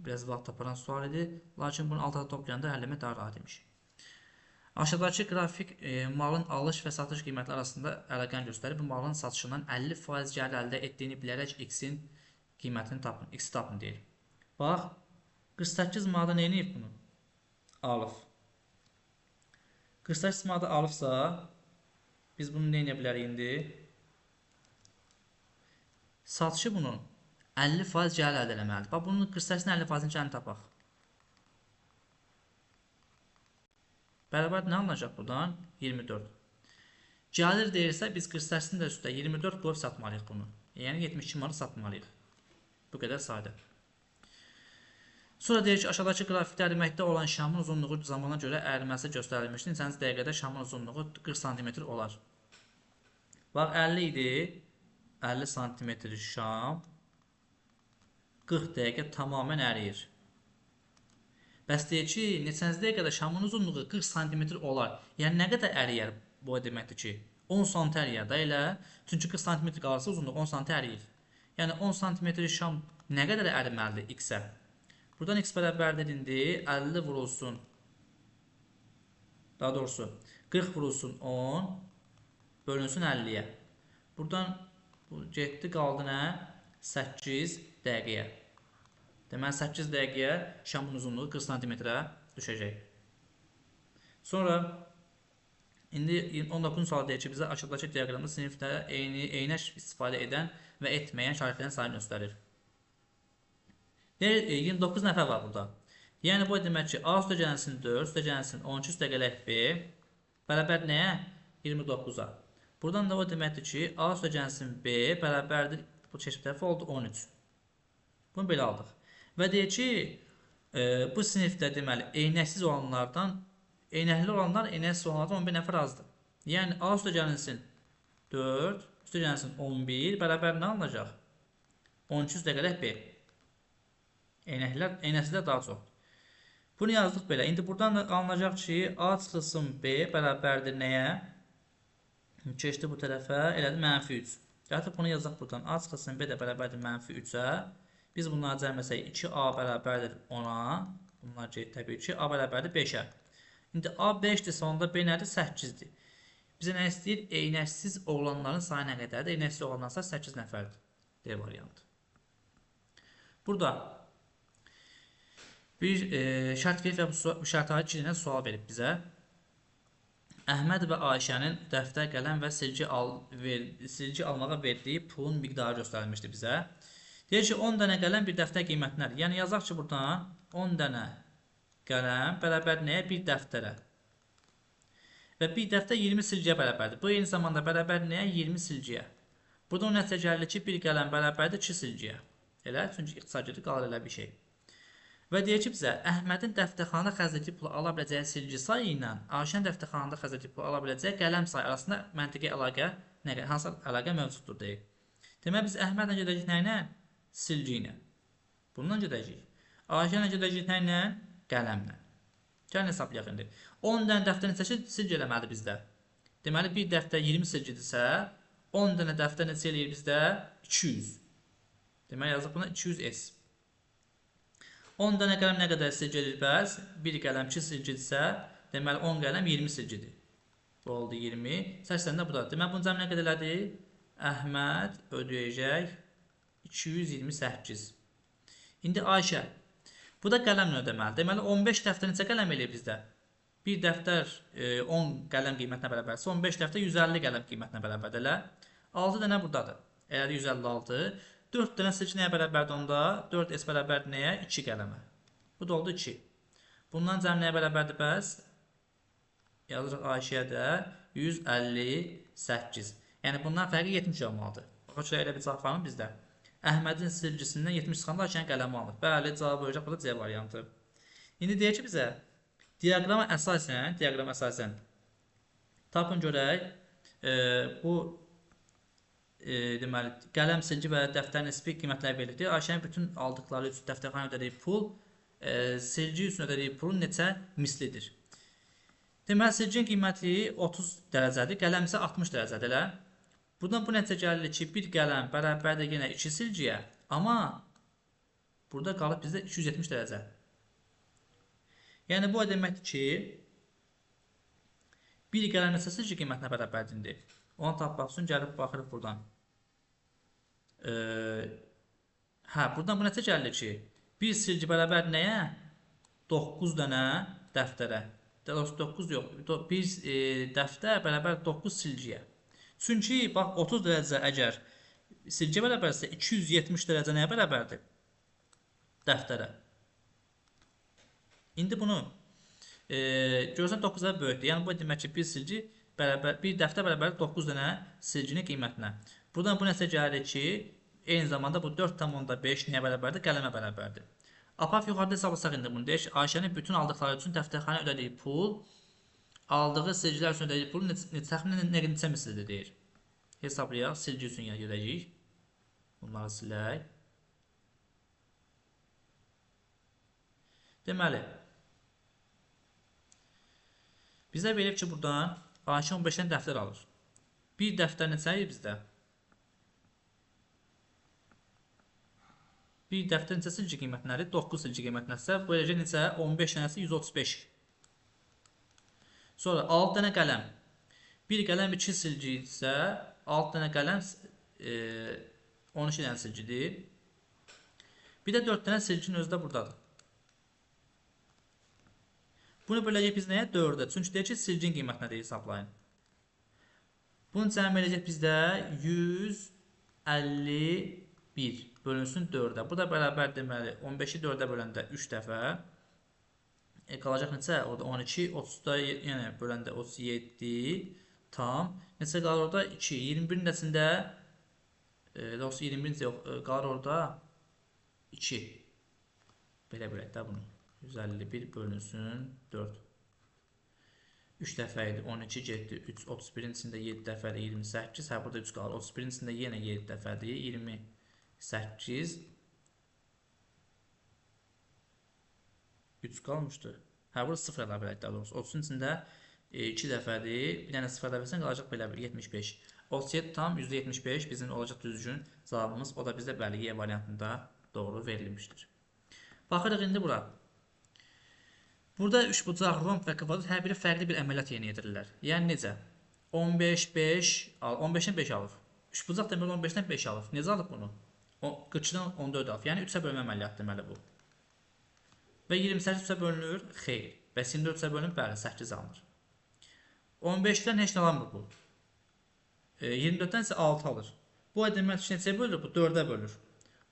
biraz vaxt aparan sual idi. Lakin bunu altıda toplayanda həlləmə daha rahat imiş. Aşağıdakı qrafik malın alış və satış qiymətləri arasında əlaqəni göstərir. Bu malın satışından 50% gəlir əldə etdiyini bilərək X-in qiymətini tapın. X tapın deyir. Bax, 48 manada nə edib bunu? Alıb. 48 manada alıbsa, biz bunu nə edə bilərik indi? Satışı bunun 50% gəlir əldə eləməlidir. Bax, bunun 48-in 50%-ni gəlin tapaq. Bərabər nə alınacaq buradan? 24. Gəlir deyirsə, biz 48-in də üstə 24 qoyub satmalıyıq bunu. Yəni 72 manat satmalıyıq. Bu qədər sadə. Sonra deyir ki, aşağıdakı qrafikdə əriməkdə olan şamın uzunluğu zamana görə əriməsi göstərilmişdir. İnsanız dəqiqədə şamın uzunluğu 40 cm olar. Bax, 50 idi. 50 cm şam 40 dəqiqə tamamən əriyir. Bəs deyir ki, neçənci dəqiqədə şamın uzunluğu 40 cm olar. Yəni nə qədər əriyər bu deməkdir ki? 10 cm əriyər də elə. Çünki 40 cm qalırsa uzunluq 10 cm əriyir. Yəni 10 cm şam nə qədər əriməlidir X-ə? Buradan X bərabərdir indi 50 vurulsun. Daha doğrusu 40 vurulsun 10 bölünsün 50-yə. Buradan getdi qaldı nə? 8 dəqiqəyə. Deməli 8 dəqiqəyə şamın uzunluğu 40 cm-ə düşəcək. Sonra indi 19 sual deyir ki, bizə aşağıdakı diaqramda sinifdə eynək istifadə edən və etməyən şagirdlərin sayını göstərir. Deyir, 29 nəfər var burada. Yəni bu demək ki, A üstəgəlsin 4, üstəgəlsin 12 üstəgələk B bərabər nəyə? 29-a. Buradan da o deməkdir ki, A üstəgəlsin B bərabərdir, bu çeşid tərəfi oldu 13. Bunu belə aldıq. Və deyir ki, bu sinifdə deməli, eynəksiz olanlardan, eynəkli olanlar eynəksiz olanlardan 11 nəfər azdır. Yəni A üstəgəlsin 4, üstəgəlsin 11 bərabər nə alınacaq? 12 üstəgələk B. Eynəksizlər daha çoxdur. Bunu yazdıq belə. İndi buradan da alınacaq ki, A çıxılsın B bərabərdir nəyə? Keçdi bu tərəfə, elədi -3. Artıq bunu yazaq buradan. A çıxılsın B də bərabərdir -3-ə. Biz bunları cəmləsək 2A bərabərdir 10-a. Bunlar ki, təbii ki, A bərabərdir 5-ə. İndi A 5-dirsə, onda B nədir? 8-dir. Bizə nə istəyir? Eynəksiz olanların sayı nə qədərdir? Eynəksiz olanların sayı 8 nəfərdir. D variantı. Burada bir şərt verib və bu şərtə aid 2 dənə sual verib bizə. Əhməd və Ayşənin dəftər, qələm və silgi almağa verdiyi pulun miqdarı göstərilmişdir bizə. Deyir ki, 10 dənə qələm bir dəftər qiymətindədir. Yəni yazaq ki, buradan 10 dənə qələm bərabər nəyə? Bir dəftərə. Və bir dəftər 20 silgiyə bərabərdir. Bu eyni zamanda bərabər nəyə? 20 silgiyə. Burada o nəticə gəlir ki, bir qələm bərabərdir 2 silgiyə. Elə, çünki iqtisadi qalır elə bir şey. Və deyir ki, bizə Əhmədin dəftərxana xərclədiyi pulu ala biləcəyi silgi sayı ilə Ayşənin dəftərxanada xərclədiyi pulu ala biləcəyi qələm sayı arasında məntiqi əlaqə, hansı əlaqə mövcuddur deyir. Demək, biz Əhmədlə gedəcəyik nə ilə? Silgi ilə. Bundan gedəcəyik. Ayşənlə gedəcəyik nə ilə? Qələmlə. Gəlin hesablayaq indi. 10 dənə dəftər neçə silgi eləməlidir bizdə? Deməli, bir dəftər 20 silgidirsə, 10 dənə dəftər neçə eləyir bizdə? 200. Deməli, yazıq buna 200S. 10 dənə qələm nə qədər silgi edir bəs? Bir qələm 2 silgidirsə, deməli 10 qələm 20 silgidir. Bu oldu 20. 80 də bu da. Deməli, bunun cəmi nə qədər elədi? Əhməd ödəyəcək 228. İndi Ayşə. Bu da qələmlə ödəməli. Deməli, 15 dəftər neçə qələm eləyir bizdə? Bir dəftər 10 qələm qiymətinə bərabərsə, 15 dəftər 150 qələm qiymətinə bərabərdir. Elə 6 dənə buradadır. Elədi 156. 4 dənə silgi nəyə bərabərdir onda? 4S bərabərdir nəyə? 2 qələmə. Bu da oldu 2. Bundan cəmi nəyə bərabərdir bəs? Yazırıq Ayşəyə də 158. Yəni bundan fərqi 70 olmalıdır. Bax, elə bir cavab var mı bizdə? Əhmədin silgisindən 70 çıxanda Ayşənin qələmi alınır. Bəli, cavab olacaq, bu da C variantı. İndi deyir ki, bizə diaqrama əsasən tapın görək, bu deməli, qələm, silgi və dəftərin nisbi qiymətləri verildi. Ayşənin bütün aldıqları üçün dəftərxana ödədiyi pul, silgi üçün ödədiyi pulun neçə mislidir? Deməli, silginin qiyməti 30 dərəcədir, qələm isə 60 dərəcədir. Elə. Buradan bu nəticə gəlir ki, bir qələm bərabərdir yenə 2 silgiyə, amma burada qalıb bizdə 270 dərəcə. Yəni, bu deməkdir ki, bir qələm neçə silgi qiymətinə bərabərdir. Onu tapmaq üçün gəlib baxırıq buradan. Buradan bu nəticə gəlir ki, bir silgi bərabər nəyə? 9 dənə dəftərə. 9 yox, bir dəftər bərabər 9 silgiyə. Çünki, bax, 30 dərəcə əgər silgiyə bərabərsə, 270 dərəcə nəyə bərabərdir? Dəftərə. İndi bunu görürsən 9-a böyükdür. Yəni, bu demək ki, bir dəftər bərabər 9 dənə silginin qiymətinə. Buradan bu nəticə gəlir ki, eyni zamanda bu 4,5 nəyə bərabərdir? Qələmə bərabərdir. Apaf yuxarıda hesablasaq indi bunu deyək ki, Ayşənin bütün aldıqları üçün dəftərxana ödədiyi pul, aldığı silgilər üçün ödədiyi pulun təxminən neçə mislidir deyir. Hesablayaq, silgi üçün yəni ödəyəcəyik. Bunları silək. Deməli, bizə verib ki, buradan Ayşə 15 dənə dəftər alır. Bir dəftər neçəyir bizdə? Bir dəftər neçə silgi qiymətinədir? 9 silgi qiymətinədirsə, bu eləcə neçə? 15 dənəsi 135. Sonra 6 dənə qələm. Bir qələm 2 silgi isə 6 dənə qələm 12 dənə silgidir. Bir də 4 dənə silginin özü də buradadır. Bunu böləcək biz nəyə? 4-ə. Çünki deyək ki, silgin qiymətinə deyil hesablayın. Bunu cəmi eləyəcək bizdə 151 bölünsün 4-ə. Bu da bərabər deməli 15-i 4-ə böləndə 3 dəfə. Qalacaq neçə? Orada 12, 30-da yəni böləndə 37 tam. Neçə qalır orada? 2. 21-in içində 21-ci yox, qalır orada 2. Belə bölək də bunu. 151 bölünsün 4. 3 dəfə idi 12 getdi 3. 31-in içində 7 dəfədir 28. Hə, burada 3 qalır. 31-in içində yenə 7 dəfədir 28. 3 qalmışdı. Hə, burada 0 əlavə edək daha doğrusu. 30-un içində 2 dəfədir. Bir dənə 0 əlavə etsən qalacaq belə 75. 37 tam %75 bizim olacaq düzgün cavabımız. O da bizdə bəli Y variantında doğru verilmişdir. Baxırıq indi bura. Burada üçbucaq, romb və kvadrat hər biri fərqli bir əməliyyat yerinə yetirirlər. Yəni necə? 15, 5, 15-dən 5 alır. Üçbucaq deməli 15-dən 5 alır. Necə alıb bunu? 42-dən 14 alır. Yəni 3-ə bölmə əməliyyatı deməli bu. Və 28 3-ə bölünür? Xeyr. Və 24 3-ə bölünür? Bəli, 8 alınır. 15-dən heç nə almır bu. 24-dən isə 6 alır. Bu demək ki, neçəyə bölür? Bu 4-ə bölür.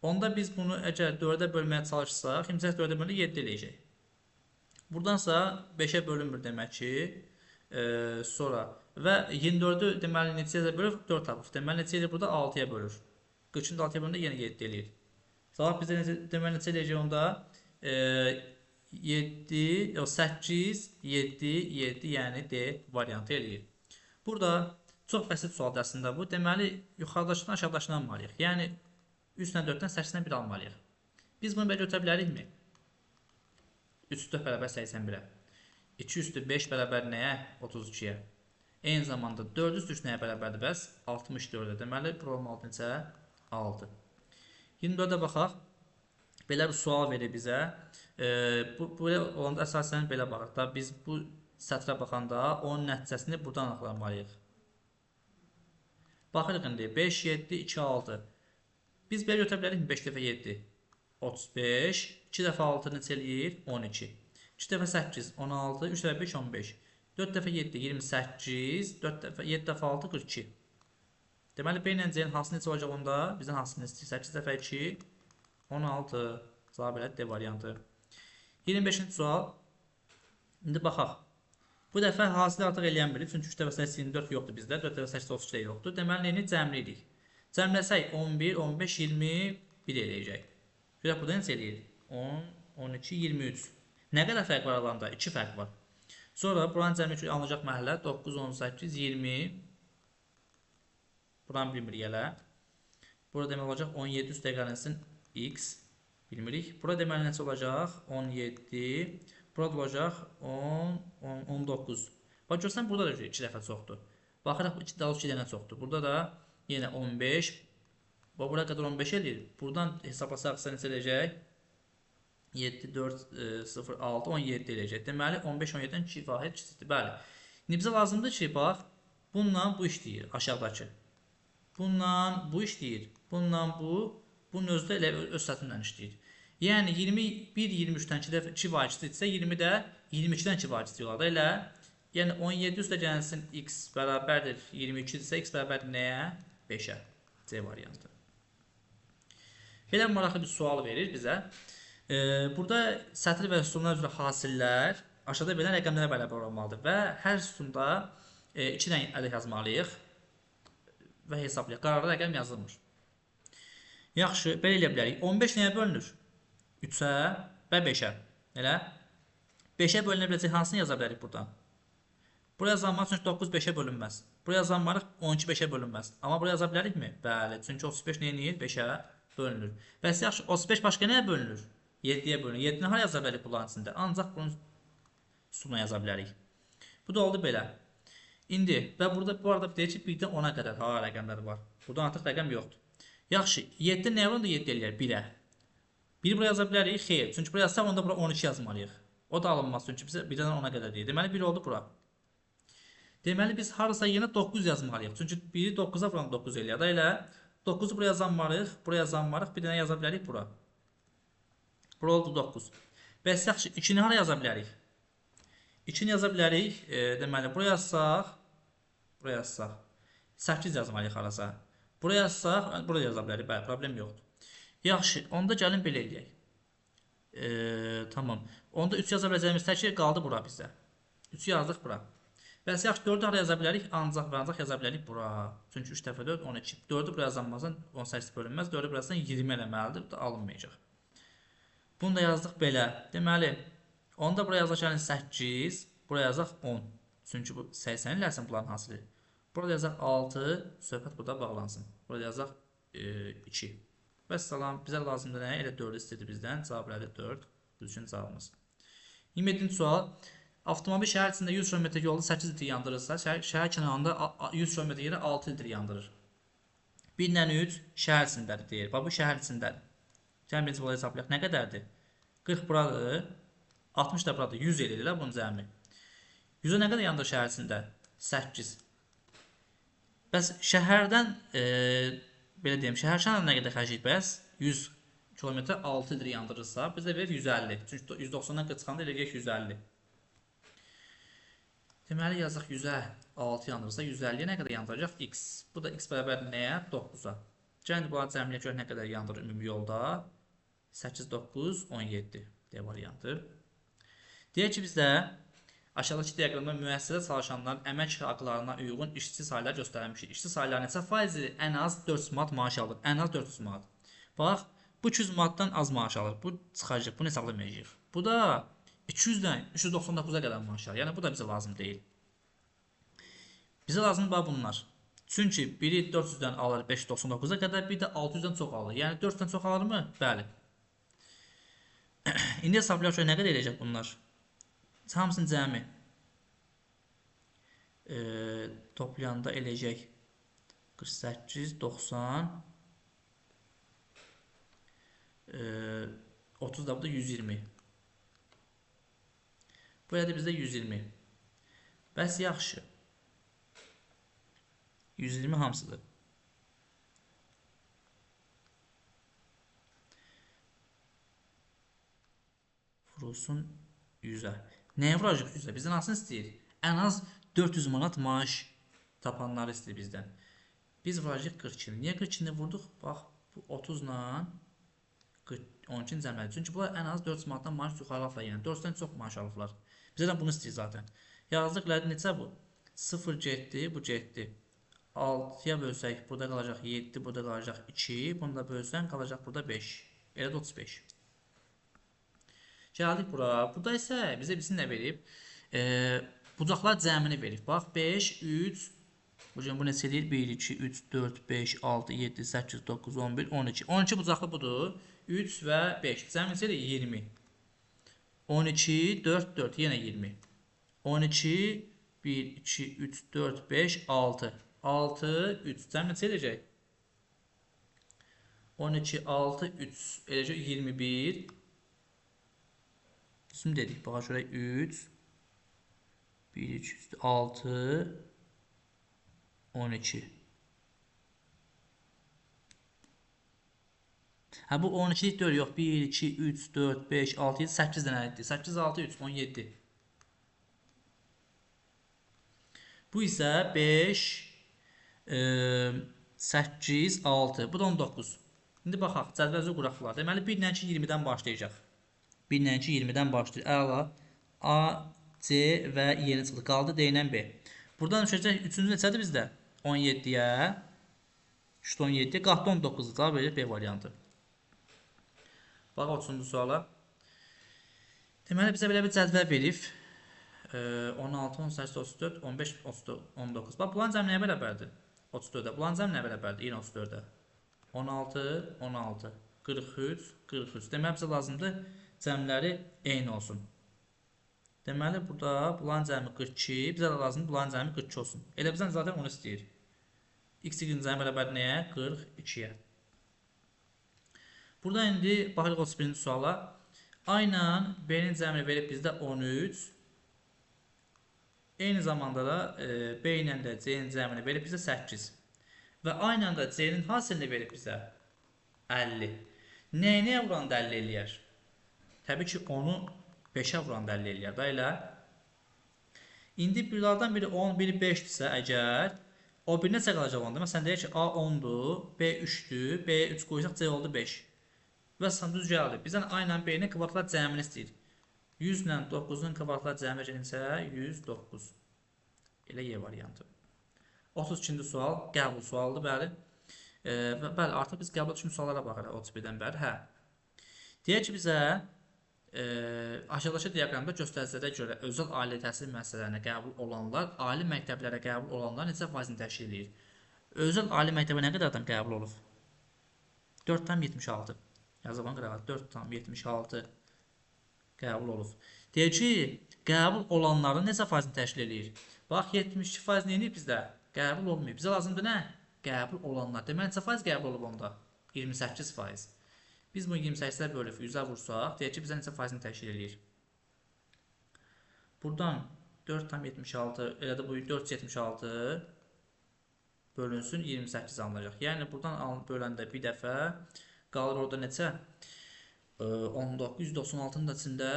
Onda biz bunu əgər 4-ə bölməyə çalışsaq, 28 4-ə bölünür 7 eləyəcək. Buradansa 5-ə bölünmür demək ki, sonra və 24-ü deməli neçəyə bölür? 4 tapır. Deməli neçə eləyir burada? 6-ya bölür. 40-ı 6-ya bölündə yenə 7 eləyir. Cavab bizə deməli necə eləyəcək onda? 7, yox 8, 7, 7, yəni D variantı eləyir. Burada çox bəsit sualdır əslində bu. Deməli, yuxarıdakından aşağıdakından almalıyıq. Yəni, 3-dən 4-dən 8-dən 1 almalıyıq. Biz bunu belə götürə bilərikmi? 3 üstü 4 bərabər 81-ə. 2 üstü 5 bərabər nəyə? 32-yə. Eyni zamanda 4 üstü 3 nəyə bərabərdir bəs? 64-ə. Deməli, problem 6 neçə? 6. 24-ə baxaq. Belə bir sual verir bizə. Belə olanda əsasən belə baxaq da, biz bu sətrə baxanda onun nəticəsini buradan axtarmalıyıq. Baxırıq indi 5, 7, 2, 6. Biz belə götürə bilərik mi? 5 dəfə 7, 35. 2 dəfə 6 neçə eləyir? 12. 2 dəfə 8, 16. 3 dəfə 5, 15. 4 dəfə 7, 28. 7 dəfə 6, 42. Deməli, B ilə C-nin hansı neçə olacaq onda? Bizdən hansını istəyir? 8 dəfə 2, 16. Cavab elə D variantı. 25-ci sual. İndi baxaq. Bu dəfə hasili artıq eləyən bilir. Çünki 3 dəfə 8, 24 yoxdur bizdə. 4 dəfə 8, 32 də yoxdur. Deməli, neyini cəmləyirik? Cəmləsək 11, 15, 21 eləyəcək. Görək, burada necə eləyir? 10, 12, 23. Nə qədər fərq var aralarında? 2 fərq var. Sonra buranın cəmi üçün alınacaq məhəllə 9, 18, 20. Buranı bilmirik hələ. Burada demək olacaq 17 üstə gələnsin x. Bilmirik. Burada deməli necə olacaq? 17. Burada olacaq 10, 19. Bax, görsən, burada da 2 dəfə çoxdur. Baxıraq, 2 dənə çoxdur. Burada da yenə 15. Bax, buraya qədər 15 eləyir. Buradan hesablasaq necə eləyəcək? 7, 4, 0, 6, 17 eləyəcək. Deməli, 15, 17-dən 2 vahid kiçikdir. Bəli. İndi bizə lazımdır ki, bax, bununla bu işləyir aşağıdakı. Bununla bu işləyir. Bununla bu. Bunun özü də elə öz sətimlə işləyir. Yəni 21, 23-dən 2 vacibdirsə 20 də 22-dən 2 vacibdir olar da elə. Yəni 17 üstə gəlsin x bərabərdir 22-dirsə x bərabərdir nəyə? 5-ə. C variantı. Belə maraqlı bir sual verir bizə. Burada sətr və sütunlar üzrə hasillər aşağıda verilən rəqəmlərə bərabər olmalıdır və hər sütunda 2 dənə ədəd yazmalıyıq və hesablayaq. Qərarda rəqəm yazılmır. Yaxşı, belə eləyə bilərik. 15 nəyə bölünür? 3-ə və 5-ə. Elə? 5-ə bölünə biləcək hansını yaza bilərik buradan? Buraya yazanmarıq çünki 9 5-ə bölünməz. Buraya yazanmarıq 12 5-ə bölünməz. Amma buraya yaza bilərikmi? Bəli, çünki 35 nəyə 5-ə bölünür. Bəs yaxşı, 35 başqa nəyə bölünür? 7-yə bölünür. 7-ni hara yaza bilərik bunların içində? Ancaq bunun üstünə yaza bilərik. Bu da oldu belə. İndi və burada bu arada deyək ki, 1-dən 10-a qədər hala rəqəmlər var. Buradan artıq rəqəm yoxdur. Yaxşı, 7 nəyə onda 7 eləyər? 1-ə. 1 buraya yaza bilərik? Xeyr. Çünki buraya yazsaq onda bura 12 yazmalıyıq. O da alınmaz çünki bizə 1-dən 10-a qədər deyir. Deməli 1 oldu bura. Deməli biz harasa yenə 9 yazmalıyıq. Çünki 1-i 9-a vuran 9 eləyər da elə. 9-u buraya yazanmarıq, buraya yazanmarıq. Bir dənə yaza bilərik bura. Bura oldu 9. Bəs yaxşı, 2-ni hara yaza bilərik? 2-ni yaza bilərik. Deməli buraya yazsaq 8 yazmalıyıq harasa. Buraya yazsaq, buraya yaza bilərik. Bəli, problem yoxdur. Yaxşı, onda gəlin belə eləyək. Tamam. Onda 3 yaza biləcəyimiz tək yer qaldı bura bizdə. 3-ü yazdıq bura. Bəs yaxşı, 4-ü hara yaza bilərik? Ancaq və ancaq yaza bilərik bura. Çünki 3 dəfə 4, 12. 4-ü buraya yazanmazdan 18 bölünməz. 4-ü buraya yazdan 20 eləməlidir. Bu da alınmayacaq. Bunu da yazdıq belə. Deməli, onda buraya yazaq gəlin 8, buraya yazaq 10. Çünki bu 80 eləsin bunların hasili. Burada yazaq 6, söhbət burada bağlansın. Burada yazaq 2. Bəs salam, bizə lazımdır nə? Elə 4-ü istədi bizdən. Cavab elədi 4. Düzgün cavabımız. 27-ci sual. Avtomobil şəhər içində 100 km yolda 8 litr yandırırsa, şəhər kənarında 100 km yerə 6 litr yandırır. 1 ilə 3 şəhər içindədir deyir. Bax, bu şəhər içindədir. Gəlin birinci bunu hesablayaq. Nə qədərdir? 40 buradır. 60 da buradır. 100 eləyirlər bunun cəmi. 100-ə nə qədər yandır şəhər içində? 8. Bəs şəhərdən belə deyim, şəhər kənarında nə qədər xərcləyir bəs? 100 km 6 litr yandırırsa, bizə verir 150. Çünki 190-dan çıxanda eləyək 150. Deməli yazaq 100-ə 6 yandırırsa 150-yə nə qədər yandıracaq? X. Bu da x bərabər nəyə? 9-a. Gəlin bunları cəmləyə görə nə qədər yandırır ümumi yolda? 8, 9, 17 D variantı. Deyək ki, bizdə aşağıdakı diaqramda müəssisədə çalışanların əmək haqlarına uyğun işçi sayılar göstərilmişdir. İşçi sayıları neçə faizi ən az 400 manat maaş alır. Ən az 400 manat. Bax, Bu 200 manatdan az maaş alır. Bu çıxacaq. Bunu hesablamayacağıq. Bu da 200-dən 399-a qədər maaş alır. Yəni bu da bizə lazım deyil. Bizə lazım bax bunlar. Çünki biri 400-dən alır 599-a qədər, bir də 600-dən çox alır. Yəni 400-dən çox alırmı? Bəli. İndi hesablayaq nə qədər eləyəcək bunlar? Hamısını cəmi toplayanda eləyəcək 48, 90, 30 da bu da 120. Bu da bizdə 120. Bəs yaxşı. 120 hamısıdır. Vurulsun 100'ə. Nəyə vuracaq 100'ə? Bizdən hansını istəyir? Ən az 400 manat maaş tapanları istəyir bizdən. Biz vuracaq 42'ni. Niyə 42'ni vurduq? Bax, bu 30 ilə 12'ni cəmlədir. Çünki bunlar ən az 400 manatdan maaş yuxarı alırlar. Yəni 400'dən çox maaş alırlar. Bizdən bunu istəyir zaten. Yazdıqları neçə bu? 0 getdi, bu getdi. 6'ya bölsək, burada qalacaq 7, burada qalacaq 2, bunu da bölsən qalacaq burada 5. Elə də 35. Gəldik bura. Burada isə bizə nə verib? Bucaqlar cəmini verib. Bax 5, 3, bu neçə eləyir? 1, 2, 3, 4, 5, 6, 7, 8, 9, 11, 12. 12 bucaqlı budur. 3 və 5. Cəmi neçə eləyir? 20. 12, 4, 4, yenə 20. 12, 1, 2, 3, 4, 5, 6. 6, 3. Cəmi neçə eləyəcək? 12, 6, 3. Eləcək 21. Bizim dedik. Baxa şuraya 3, 1, 2, 3, 6, 12. Ha bu 12'lik deyil, yox. 1, 2, 3, 4, 5, 6, 7, 8 dənə etdi. 8, 6, 3, 17. Bu isə 5, 8, 6. Bu da 19. İndi baxaq, cədvəzi quraqlar. Deməli 1 ilə 2, 20-dən başlayacaq. 1 ilə 2, 20-dən başlayır. Əla. A, C və yeni çıxdı. Qaldı D ilə B. Buradan düşəcək 3-cü neçədir bizdə? 17-yə. 17-yə qatdı 19-dur. Cavab verir B variantı. Bax 30-cu suala. Deməli bizə belə bir cədvəl verib. 16, 18, 34, 15, 19. Bax bulan cəm nəyə bərabərdir? 34-ə. Bulan cəm nəyə bərabərdir? Yenə 34-ə. 16, 16, 43, 43. Deməli bizə lazımdır cəmləri eyni olsun. Deməli burada bulan cəmi 42, bizə də lazımdır bulan cəmi 42 olsun. Elə bizdən zaten onu istəyir. X-in cəmi bərabər nəyə? 42-yə. Burada indi baxırıq 31-ci suala. A ilə B-nin cəmini verib bizdə 13. Eyni zamanda da B ilə də C-nin cəmini verib bizə 8. Və A ilə də C-nin hasilini verib bizə 50. Nəyə vuranda 50 eləyər? Təbii ki, onu 5'ə vuranda 50 eləyər da elə. İndi bunlardan biri 10, biri 5'dirsə əgər, o bir neçə qalacaq onda? Məsələn, deyək ki, A 10'dur, B 3'dür, B 3 qoysaq C oldu 5. Və sən düz gəldi. Bizdən A ilə B-nin kvadrat cəmini istəyir. 100 ilə 9'un kvadrat cəmi neçə? 109. Elə Y variantı. 32-ci sual, qəbul sualıdır, bəli. Bəli, artıq biz qəbul üçün suallara baxırıq 31-dən bəri. Hə. Deyək ki, bizə aşağıdakı diaqramda göstəricilərə görə özəl ali təhsil müəssisələrinə qəbul olanlar, ali məktəblərə qəbul olanlar neçə faizini təşkil edir? Özəl ali məktəbə nə qədər adam qəbul olub? 4,76. Yazılan qırağa 4,76 qəbul olub. Deyək ki, qəbul olanların neçə faizini təşkil edir? Bax, 72% nə edir bizdə? Qəbul olmuyor. Bizə lazımdır nə? Qəbul olanlar. Deməli, neçə faiz qəbul olub onda? 28%. Biz bunu 28'lə bölüb 100'ə vursaq, deyək ki, bizə neçə faizini təşkil edir? Buradan 4,76, elə də bu 4,76 bölünsün 28 alınacaq. Yəni, buradan böləndə bir dəfə qalır orada neçə? 19, 196'nın da içində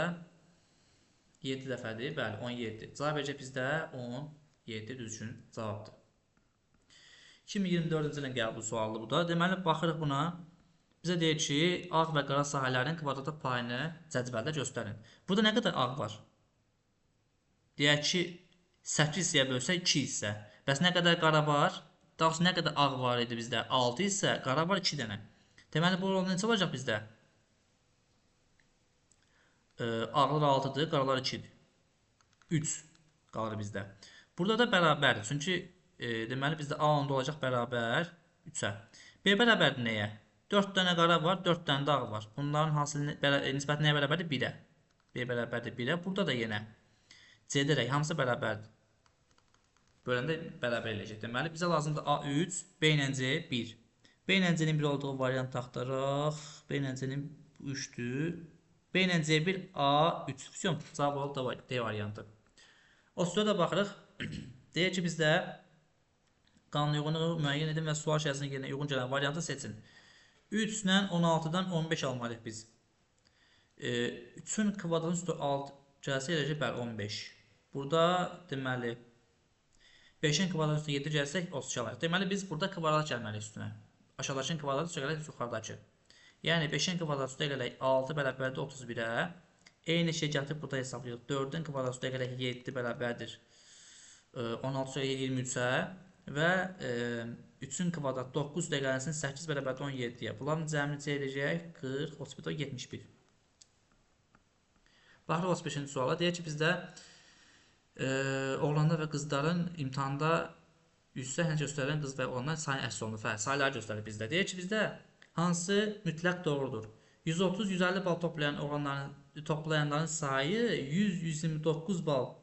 7 dəfədir. Bəli, 17. Cavab verəcək bizdə 17 düzgün cavabdır. 2024-cü ilin qəbul sualıdır bu da. Deməli, baxırıq buna. Bizə deyir ki, ağ və qara sahələrin kvadrat payını cədvəldə göstərin. Burada nə qədər ağ var? Deyək ki, 8 hissəyə bölsək 2 hissə. Bəs nə qədər qara var? Daha sonra nə qədər ağ var idi bizdə? 6 hissə, qara var 2 dənə. Deməli, bu oran neçə olacaq bizdə? Ağlar 6-dır, qaralar 2-dir. 3 qalır bizdə. Burada da bərabərdir. Çünki deməli bizdə A onda olacaq bərabər 3-ə. B bərabərdir nəyə? 4 dənə qara var, 4 dənə də ağ var. Bunların hansı nisbəti nəyə bərabərdir? 1-ə. B bərabərdir 1-ə. Burada da yenə C deyək, hamısı bərabərdir. Böləndə bərabər eləyəcək. Deməli, bizə lazımdır A3, B ilə C 1. B ilə C-nin 1 olduğu variant axtaraq. B ilə C-nin 3-dür. B ilə C1, A3. Cavab oldu D variantı. O sırada baxırıq. Deyək ki, bizdə qanunuyğunluğu müəyyən edin və sual şərtinin yerinə uyğun gələn variantı seçin. 3 ilə 16-dan 15 almalıyıq biz. 3-ün kvadratın üstü 6 gəlsə eləcək, bəli, 15. Burada deməli 5-in kvadratın üstü 7 gəlsək 32 alırıq. Deməli biz burada kvadrat gəlməliyik üstünə. Aşağıdakı kvadratı çəkələk yuxarıdakı. Yəni 5-in kvadratı üstə gələk 6 bərabərdir 31-ə. Eyni şey gətirib burada hesablayırıq. 4-ün kvadratı üstə gələk 7 bərabərdir 16 23-ə və 3-ün kvadratı 9 üstə gəlsin 8 bərabərdir 17-yə. Bunların cəmini neçə eləyəcək? 40, 31, 71. Baxırıq 35-ci suala. Deyək ki, bizdə oğlanlar və qızların imtahanda üstə göstərilən qız və oğlanlar sayın əks olunur. Sayıları göstərir bizdə. Deyək ki, bizdə hansı mütləq doğrudur? 130-150 bal toplayanların sayı 100-129 bal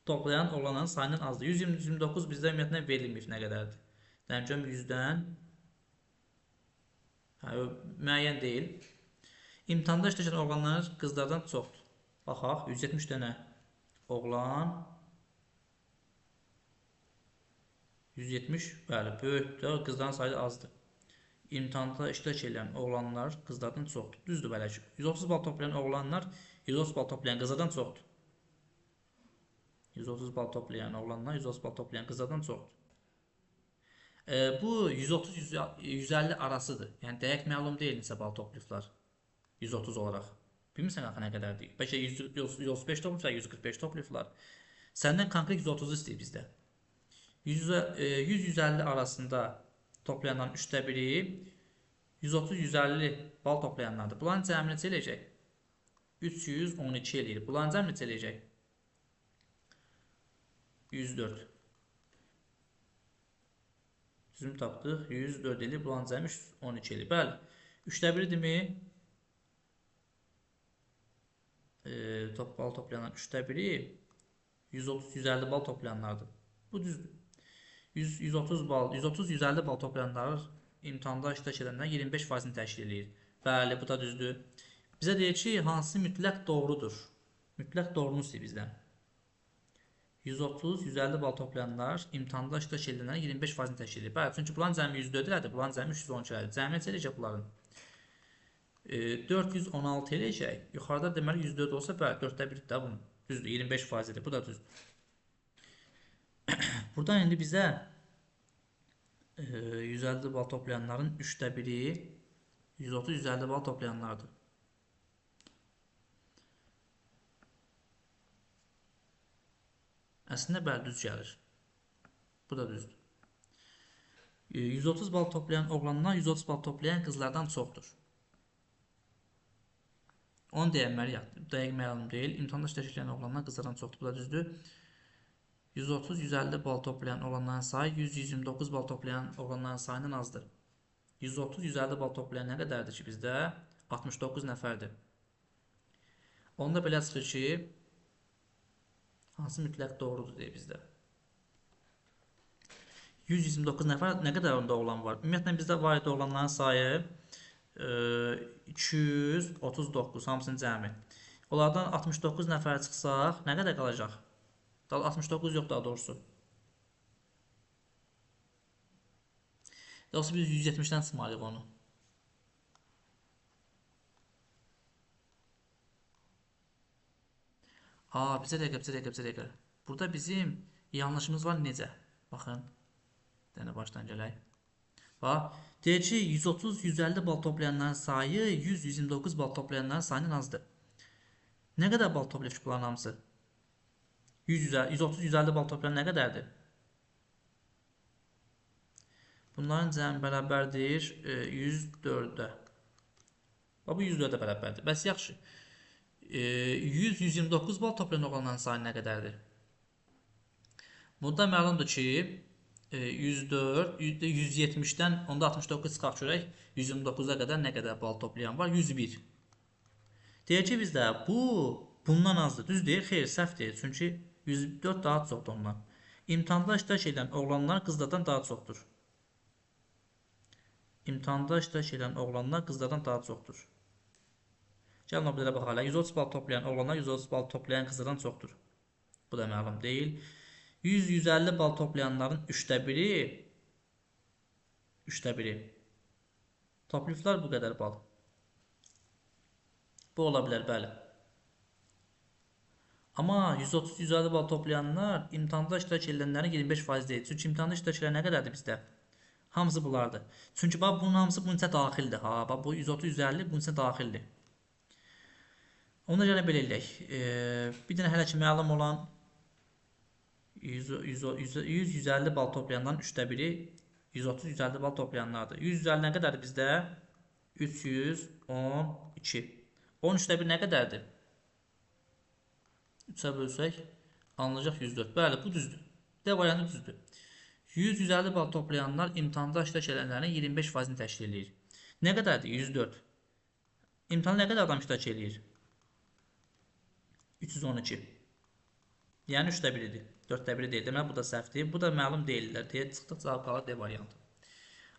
toplayan oğlanların sayının azdır. 129 bizdə ümumiyyətlə verilmir nə qədərdir? Dəmcəm 100-dən müəyyən deyil. İmtahanda işləyən oğlanlar qızlardan çoxdur. Baxaq, 170 dənə oğlan 170, bəli, böyükdür, qızların sayı azdır. İmtahanda iştirak edən oğlanlar qızlardan çoxdur. Düzdür belə ki. 130 bal toplayan oğlanlar 130 bal toplayan qızlardan çoxdur. 130 bal toplayan oğlanlar 130 bal toplayan qızlardan çoxdur. Bu 130-150 arasıdır. Yəni dəqiq məlum deyil neçə bal toplayıblar 130 olaraq. Bilmirsən axı nə qədərdir? Bəlkə 135 toplayıblar, 145 toplayıblar. Səndən konkret 130 istəyir bizdə. 100-150 arasında toplayanların 3də biri 130-150 bal toplayanlardır. Bunların cəmi neçə eləyəcək? 312 eləyir. Bunların cəmi neçə eləyəcək? 104. Düzüm tapdıq. 104 eləyir. Bunların cəmi 12 eləyir. Bəli. 3də biridirmi? Bal toplayanların 3də biri 130-150 bal toplayanlardır. Bu düzdür. 130-150 bal toplayanlar imtahanda iştirak edənlər 25%-ni təşkil edir. Bəli, bu da düzdür. Bizə deyir ki, hansı mütləq doğrudur? Mütləq doğrunu istəyir bizdən. 130-150 bal toplayanlar imtahanda iştirak edənlər 25%-ni təşkil edir. Bəli, çünki bunların cəmi 104-lərdir, bunların cəmi 312-lərdir. Cəmi neçə eləyəcək bunların? 416 eləyəcək. Yuxarıda deməli 104 olsa, bəli, 4də 1 də bunun. Düzdür, 25%-dir. Bu da düzdür. Buradan indi bizə 150 bal toplayanların 3də biri 130-150 bal toplayanlardır. Əslində bəli, düz gəlir. Bu da düzdür. 130 bal toplayan oğlanlar 130 bal toplayan qızlardan çoxdur. Onu deyənməliyəm. Dəqiq məlum deyil. İmtahanda iştirak edən oğlanlar qızlardan çoxdur. Bu da düzdür. 130-150 bal toplayan oğlanların sayı 100-129 bal toplayan oğlanların sayından azdır. 130-150 bal toplayan nə qədərdir ki bizdə? 69 nəfərdir. Onda belə çıxır ki, hansı mütləq doğrudur deyə bizdə. 129 nəfər nə qədər onda oğlan var? Ümumiyyətlə bizdə var idi oğlanların sayı 239, hamısının cəmi. Onlardan 69 nəfər çıxsaq, nə qədər qalacaq? 69 yox daha doğrusu. Yoxsa biz 170-dən çıxmalıyıq onu. Bizə dəqiqə. Burada bizim yanlışımız var necə? Baxın. Dənə başdan gələk. Bax, deyək ki, 130-150 bal toplayanların sayı 100-129 bal toplayanların sayının azdır. Nə qədər bal toplayır bunların hamısı? 130-150 bal toplayan nə qədərdir? Bunların cəmi bərabərdir 104-ə. Bu 104-ə bərabərdir. Bəs yaxşı. 100-129 bal toplayan oğlanların sayı nə qədərdir? Burada məlumdur ki, 104, 170-dən onda 69 çıxaq görək, 129-a qədər nə qədər bal toplayan var? 101. Deyək ki, bizdə bundan azdır. Düz deyil, xeyr, səhv deyil. Çünki 104 daha çoxdur ondan. İmtahanda iştirak edən oğlanlar qızlardan daha çoxdur. İmtahanda iştirak edən oğlanlar qızlardan daha çoxdur. Gəlin o birə baxaq. 130 bal toplayan oğlanlar 130 bal toplayan qızlardan çoxdur. Bu da məlum deyil. 100-150 bal toplayanların 3də biri. Toplayıblar bu qədər bal. Bu ola bilər, bəli. Amma 130-150 bal toplayanlar imtahanda iştirak edənlərin 25% deyil. Çünki imtahanda iştirak edən nə qədərdir bizdə? Hamısı bunlardır. Çünki bunun hamısı bunun içə daxildir. Bu 130-150 bunun içə daxildir. Ona görə belə eləyək. Bir dənə hələ ki məlum olan 100-150 bal toplayanların 3də biri 130-150 bal toplayanlardır. 150 nə qədərdir bizdə? 312. 13də 1 nə qədərdir? 3-ə bölsək alınacaq 104. Bəli, bu düzdür. D variantı düzdür. 100-150 bal toplayanlar imtahanda iştirak edənlərin 25%-ni təşkil edir. Nə qədərdir? 104. İmtahanda nə qədər adam iştirak edir? 312. Yəni 3də 1-dir. 4də 1 deyil. Deməli, bu da səhvdir. Bu da məlum deyillər deyə çıxdıq. Cavab qalır D variantı.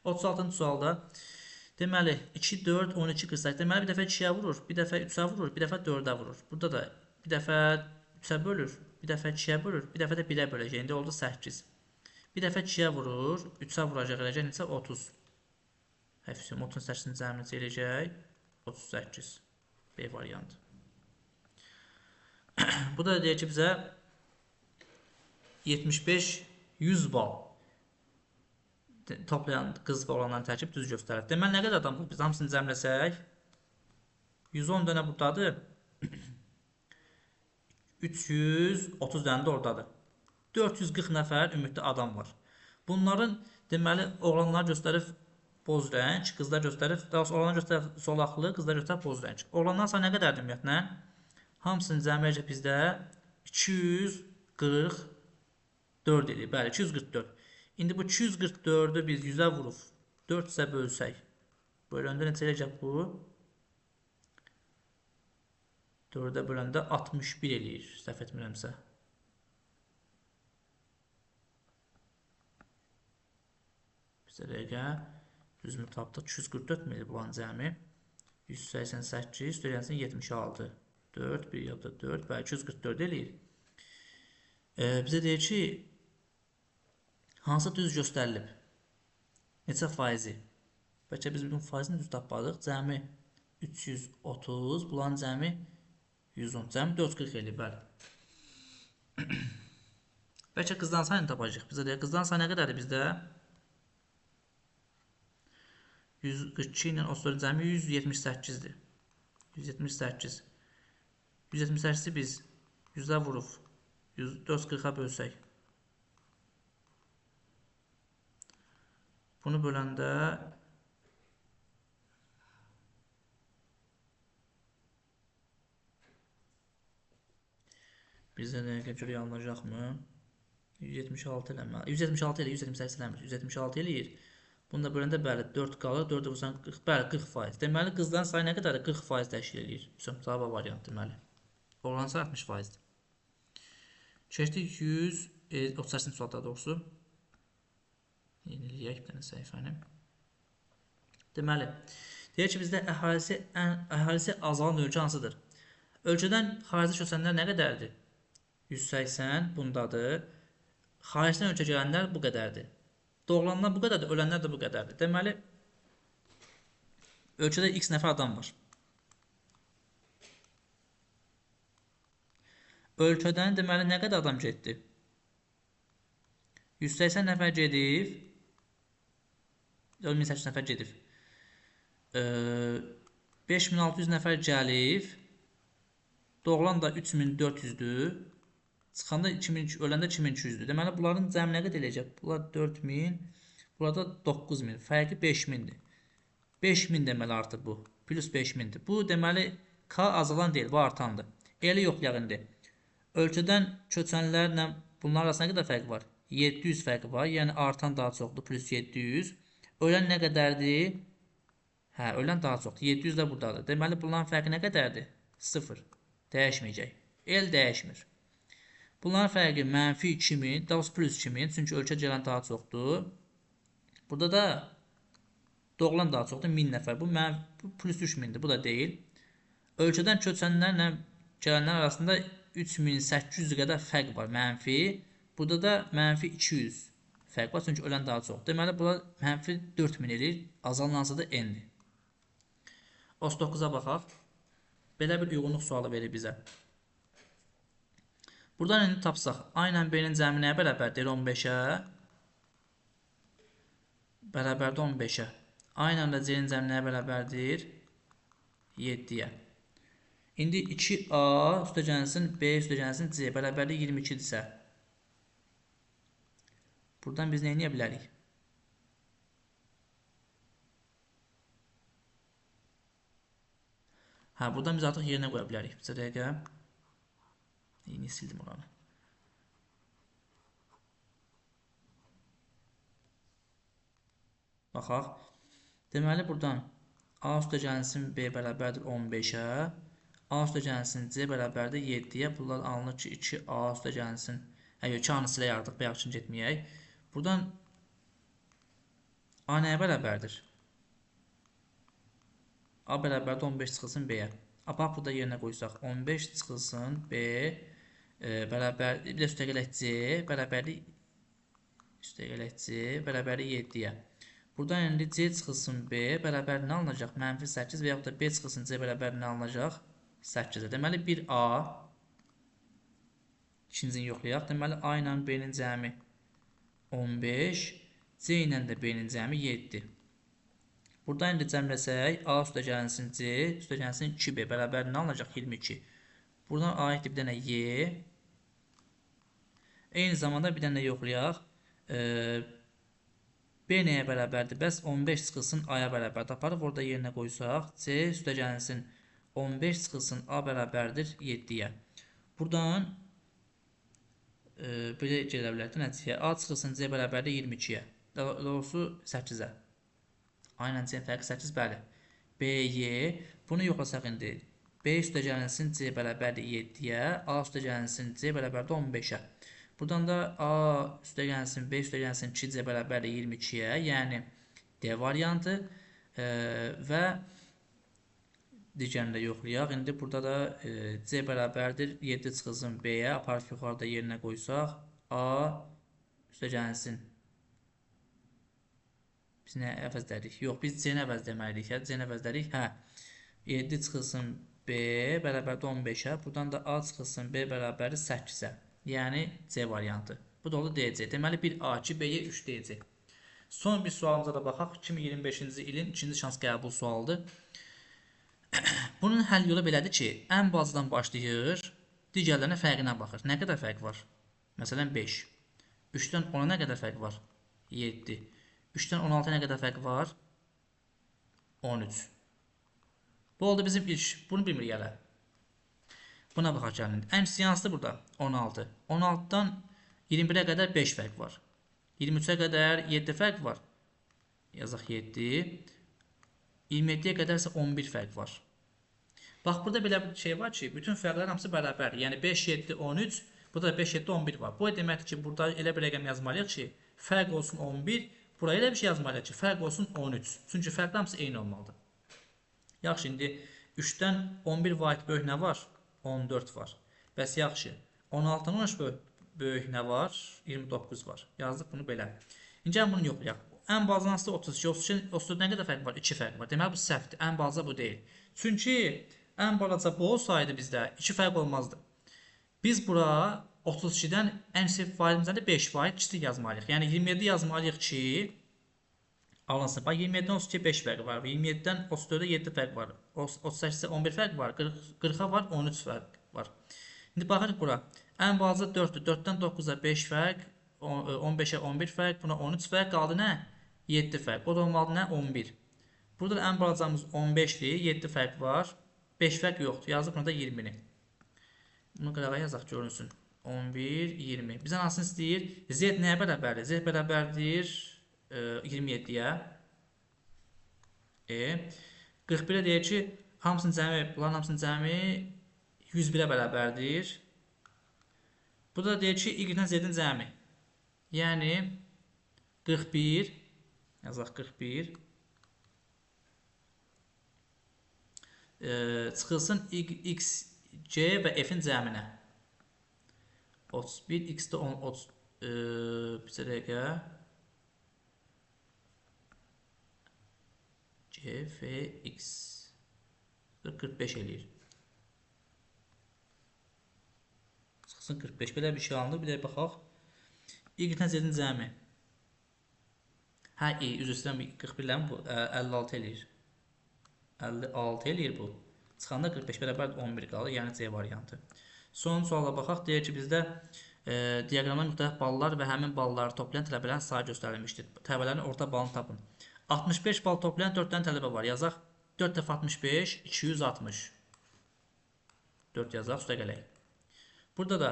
36-cı sualda deməli 2, 4, 12, 48. Deməli, bir dəfə 2-yə vurur, bir dəfə 3-ə vurur, bir dəfə 4-ə vurur. Burada da bir dəfə 3-ə bölür, bir dəfə 2-yə bölür, bir dəfə də 1-ə böləcək. İndi oldu 8. Bir dəfə 2-yə vurur, 3-ə vuracaq, eləcək neçə? 30. Həfifim, 38-in cəmini eləcək 38. B variantı. Bu da deyək ki, bizə 75-100 bal toplayan qız və oğlanların tərkib düz göstərir. Deməli, nə qədər adam bu? Biz hamısını cəmləsək 110 dənə buradadır. 330 dənə də oradadır. 440 nəfər ümidli adam var. Bunların deməli oğlanlar göstərir boz rəng, qızlar göstərir, daha sonra oğlanlar göstərir solaqlı, qızlar göstərir boz rəng. Oğlanlar sayı nə qədərdir ümumiyyətlə? Hamısını cəmləyəcək bizdə 244 edir. Bəli, 244. İndi bu 244-ü biz 100-ə vurub 4-ə bölsək, böləndə neçə eləyəcək bu? 4-ə böləndə 61 eləyir, səhv etmirəmsə. Bizə dəqiqə düzmü tapdıq. 244 mi bulan cəmi? 188, 76. 4, 1 ya da 4, bəli 244 eləyir. Bizə deyir ki, hansı düz göstərilib? Neçə faizi? Bəlkə biz bunun faizini düz tapmadıq. Cəmi 330, bulan cəmi 110. Cəmi 440 eləyir, bəli. Bəlkə qızdan sayını tapacaq. Bizə deyir, qızdan sayı nə qədərdir bizdə? 142 ilə 34 cəmi 178-dir. 178. 178-i biz 100-ə vurub 440-a bölsək. Bunu böləndə bizdə dəqiqə görə alınacaqmı? 176 eləmə. 176 eləyir, 178 eləmir. 176 eləyir. Bunu da böləndə bəli 4 qalır, 4-ə vursan 40, bəli 40%. Deməli qızların sayı nə qədərdir? 40% təşkil edir. Cavab variant deməli. Oğlan sayı 60%-dir. Keçdik 138-ci sual daha doğrusu. Yeniləyək bir dənə səhifəni. Deməli, deyək ki, bizdə əhalisi azalan ölkə hansıdır? Ölkədən xarici köçənlər nə qədərdir? 180 bundadır. Xaricdən ölkə gələnlər bu qədərdir. Doğulanlar bu qədərdir, ölənlər də bu qədərdir. Deməli, ölkədə x nəfər adam var. Ölkədən deməli nə qədər adam getdi? 180 nəfər gedib, 1800 nəfər gedib. 5600 nəfər gəlib, doğulan da 3400-dür. Çıxanda 2000, öləndə 2200-dür. Deməli bunların cəmi nə qədər eləyəcək? Bunlar 4000, Burada 9000. Fərqi 5000'dir. 5000 deməli artıq bu. Plus 5000'dir. Bu deməli K azalan deyil, bu artandır. Elə yoxlayaq indi. Ölkədən köçənlərlə bunlar arasında nə qədər fərq var? 700 fərqi var. Yəni artan daha çoxdur. Plus 700. Ölən nə qədərdir? Hə, ölən daha çoxdur. 700 də buradadır. Deməli bunların fərqi nə qədərdir? 0. Dəyişməyəcək. El dəyişmir. Bunların fərqi mənfi 2000, daha doğrusu plus 2000. Çünki ölkə gələn daha çoxdur. Burada da doğulan daha çoxdur. 1000 nəfər. Bu plus 3000'dir. Bu da deyil. Ölkədən köçənlərlə gələnlər arasında 3800 qədər fərq var. Mənfi. Burada da mənfi 200 fərq var. Çünki ölən daha çox. Deməli, bura mənfi 4000 edir. Azalanansa da n-dir. 39'a baxaq. Belə bir uyğunluq sualı verir bizə. Buradan indi tapsaq. A ilə B-nin cəmi nəyə bərabərdir? 15'ə. Bərabərdir 15'ə. A ilə də C-nin cəmi nəyə bərabərdir? 7'yə. İndi 2A üstəgəlsin B üstəgəlsin C bərabərlik 22'dirsə. Buradan biz nə edə bilərik? Hə, buradan biz artıq yerinə qoya bilərik. Bir dəqiqə. Yeni sildim oranı. Baxaq. Deməli buradan A üstəgəlsin B bərabərdir 15'ə. A üstəgəlsin C bərabərdir 7'yə. Bunlar alınır ki 2A üstəgəlsin. Hə, 2A-nı silək artıq, bayaq üçün getməyək. Buradan A nəyə bərabərdir? A bərabərdir 15 çıxılsın B-yə. Bax, burada yerinə qoysaq. 15 çıxılsın B bərabər, bir də üstəgələk C bərabərlik 7'yə. Buradan indi C çıxılsın B bərabər nə alınacaq? Mənfi 8 və yaxud da B çıxılsın C bərabər nə alınacaq? 8'ə. Deməli 1A ikincini yoxlayaq. Deməli A ilə B-nin cəmi 15, C ilə də B-nin cəmi 7. Buradan indi cəmləsək A üstəgəlsin C üstəgəlsin 2B bərabər nə alınacaq? 22. Buradan A etdi bir dənə Y. Eyni zamanda bir dənə yoxlayaq. B nəyə bərabərdir? Bəs 15 çıxılsın A-ya bərabər taparıq. Orada yerinə qoysaq. C üstəgəlsin 15 çıxılsın A bərabərdir 7'yə. Buradan belə gələ bilər nəticəyə. A çıxılsın C bərabərdir 22'yə. Daha doğrusu 8'ə. A ilə C fərqi 8, bəli. B, Y. Bunu yoxlasaq indi. B üstəgəlsin C bərabərdir 7'yə. A üstəgəlsin C bərabərdir 15'ə. Buradan da A üstəgəlsin B üstəgəlsin 2C bərabərdir 22'yə. Yəni D variantı. Və digərini də yoxlayaq. İndi burada da C bərabərdir 7 çıxılsın B-yə. Aparıb yuxarıda yerinə qoysaq. A üstəgəlsin. Biz nə əvəzlədik? Yox, biz C-ni əvəzləməliyik. C-ni əvəzlədik. Hə. 7 çıxılsın B bərabərdir 15'ə. Buradan da A çıxılsın B bərabərdir 8'ə. Yəni C variantı. Bu da oldu DC. Deməli 1A, 2B-yə 3 DC. Son bir sualımıza da baxaq. 2025-ci ilin ikinci şans qəbul sualıdır. Bunun həll yolu belədir ki, ən bazadan başlayır, digərlərinə fərqinə baxır. Nə qədər fərq var? Məsələn 5. 3-dən 10-a nə qədər fərq var? 7. 3-dən 16-a nə qədər fərq var? 13. Bu oldu bizim ilk. Bunu bilmirik hələ. Buna baxaq gəlin. Ən kiçik burada 16. 16-dan 21'ə qədər 5 fərq var. 23'ə qədər 7 fərq var. Yazaq 7. 27'yə qədər isə 11 fərq var. Bax, burada belə bir şey var ki, bütün fərqlər hamısı bərabərdir. Yəni 5, 7, 13, burada 5, 7, 11 var. Bu deməkdir ki, burada elə bir rəqəm yazmalıyıq ki, fərq olsun 11, buraya elə bir şey yazmalıyıq ki, fərq olsun 13. Çünki fərqlər hamısı eyni olmalıdır. Yaxşı, indi 3-dən 11 vahid böyük nə var? 14 var. Bəs yaxşı, 16-dan 13 böyük nə var? 29 var. Yazdıq bunu belə. İndi bunu yoxlayaq. Ən balaca hansıdır? 32. 34 nə qədər fərq var? 2 fərq var. Deməli bu səhvdir. Ən balaca bu deyil. Çünki ən balaca bu olsaydı bizdə 2 fərq olmazdı. Biz bura 32-dən ən kiçik faizimizdən də 5 faiz kiçik yazmalıyıq. Yəni 27 yazmalıyıq ki, alınsın. Bax 27-dən 32-yə 5 fərq var. 27-dən 34-ə 7 fərq var. 38-ə 11 fərq var. 40-a var, 13 fərq var. İndi baxırıq bura. Ən balaca 4-dür. 4-dən 9-a 5 fərq, 15-ə 11 fərq, buna 13 fərq qaldı nə? 7 fərq. O da olmalı nə? 11. Burada da ən balacamız 15-dir. 7 fərq var. 5 fərq yoxdur. Yazıb burada 20-ni. Bunu qırağa yazaq görünsün. 11, 20. Bizdən hansını istəyir? Z nəyə bərabərdir? Z bərabərdir 27-yə. 41-ə deyir ki, bunların hamısının cəmi 101-ə bərabərdir. Burada da deyir ki, Y-dən Z-in cəmi. Yəni 41, yazaq 41. Çıxılsın X, C və F-in cəminə. 31, X-də 10, bir dəqiqə. C, F, X 45 eləyir. Çıxsın 45. Belə bir şey alınır. Bir də baxaq. Y-dən Z-in cəmi. Hə, üzr istəyirəm 41-lərin bu 56 eləyir. 56 eləyir bu. Çıxanda 45 bərabər 11 qalır. Yəni C variantı. Son suala baxaq. Deyir ki, bizdə diaqramda müxtəlif ballar və həmin balları toplayan tələbələrin sayı göstərilmişdir. Tələbələrin orta balını tapın. 65 bal toplayan 4 dənə tələbə var. Yazaq 4 dəfə 65, 260. 4 yazaq, üstə gələk. Burada da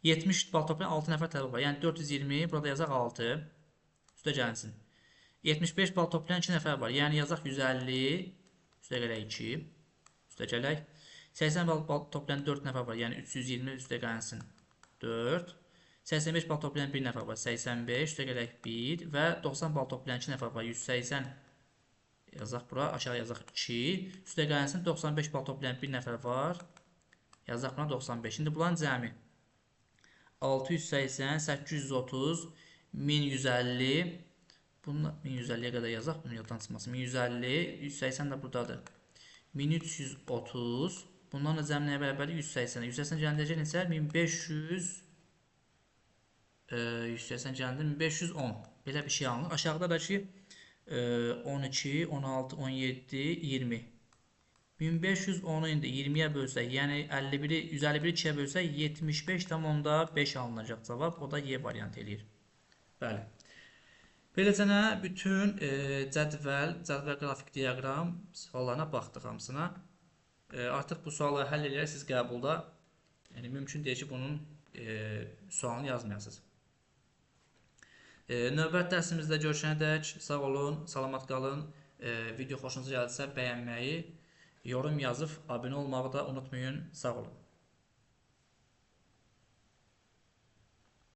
70 bal toplayan 6 nəfər tələbə var. Yəni 420, burada yazaq 6. Üstə gəlsin. 75 bal toplayan 2 nəfər var. Yəni yazaq 150. Üstə gələk 2. Üstə gələk. 80 bal toplayan 4 nəfər var. Yəni 320 üstə gəlsin 4. 85 bal toplayan 1 nəfər var. 85 üstə gələk 1. Və 90 bal toplayan 2 nəfər var. 180 yazaq bura. Aşağı yazaq 2. Üstə gəlsin 95 bal toplayan 1 nəfər var. Yazaq buna 95. İndi bunların cəmi 680, 830, 1150. Bunu 1150'ye kadar yazaq. Bunu yaddan çıxmasın. 1150, 180 də buradadır. 1330. Bundan da cəmi nəyə bərabərdir? 180. 180 gəlindəcək neçə? 1500 180 gəlində 1510. Belə bir şey alınır. Aşağıda da ki 12, 16, 17, 20. 1510'u indi 20'yə bölsək, yəni 151'i 2'yə bölsək 75,5 alınacaq cavab. O da Y variantı eləyir. Bəli. Beləcə bütün cədvəl qrafik diaqram suallarına baxdıq hamısına. Artıq bu sualları həll edərək siz qəbulda, yəni mümkün deyil ki, bunun sualını yazmayasınız. Növbəti dərsimizdə görüşənədək sağ olun, salamat qalın. Video xoşunuza gəldisə bəyənməyi, yorum yazıb abunə olmağı da unutmayın. Sağ olun.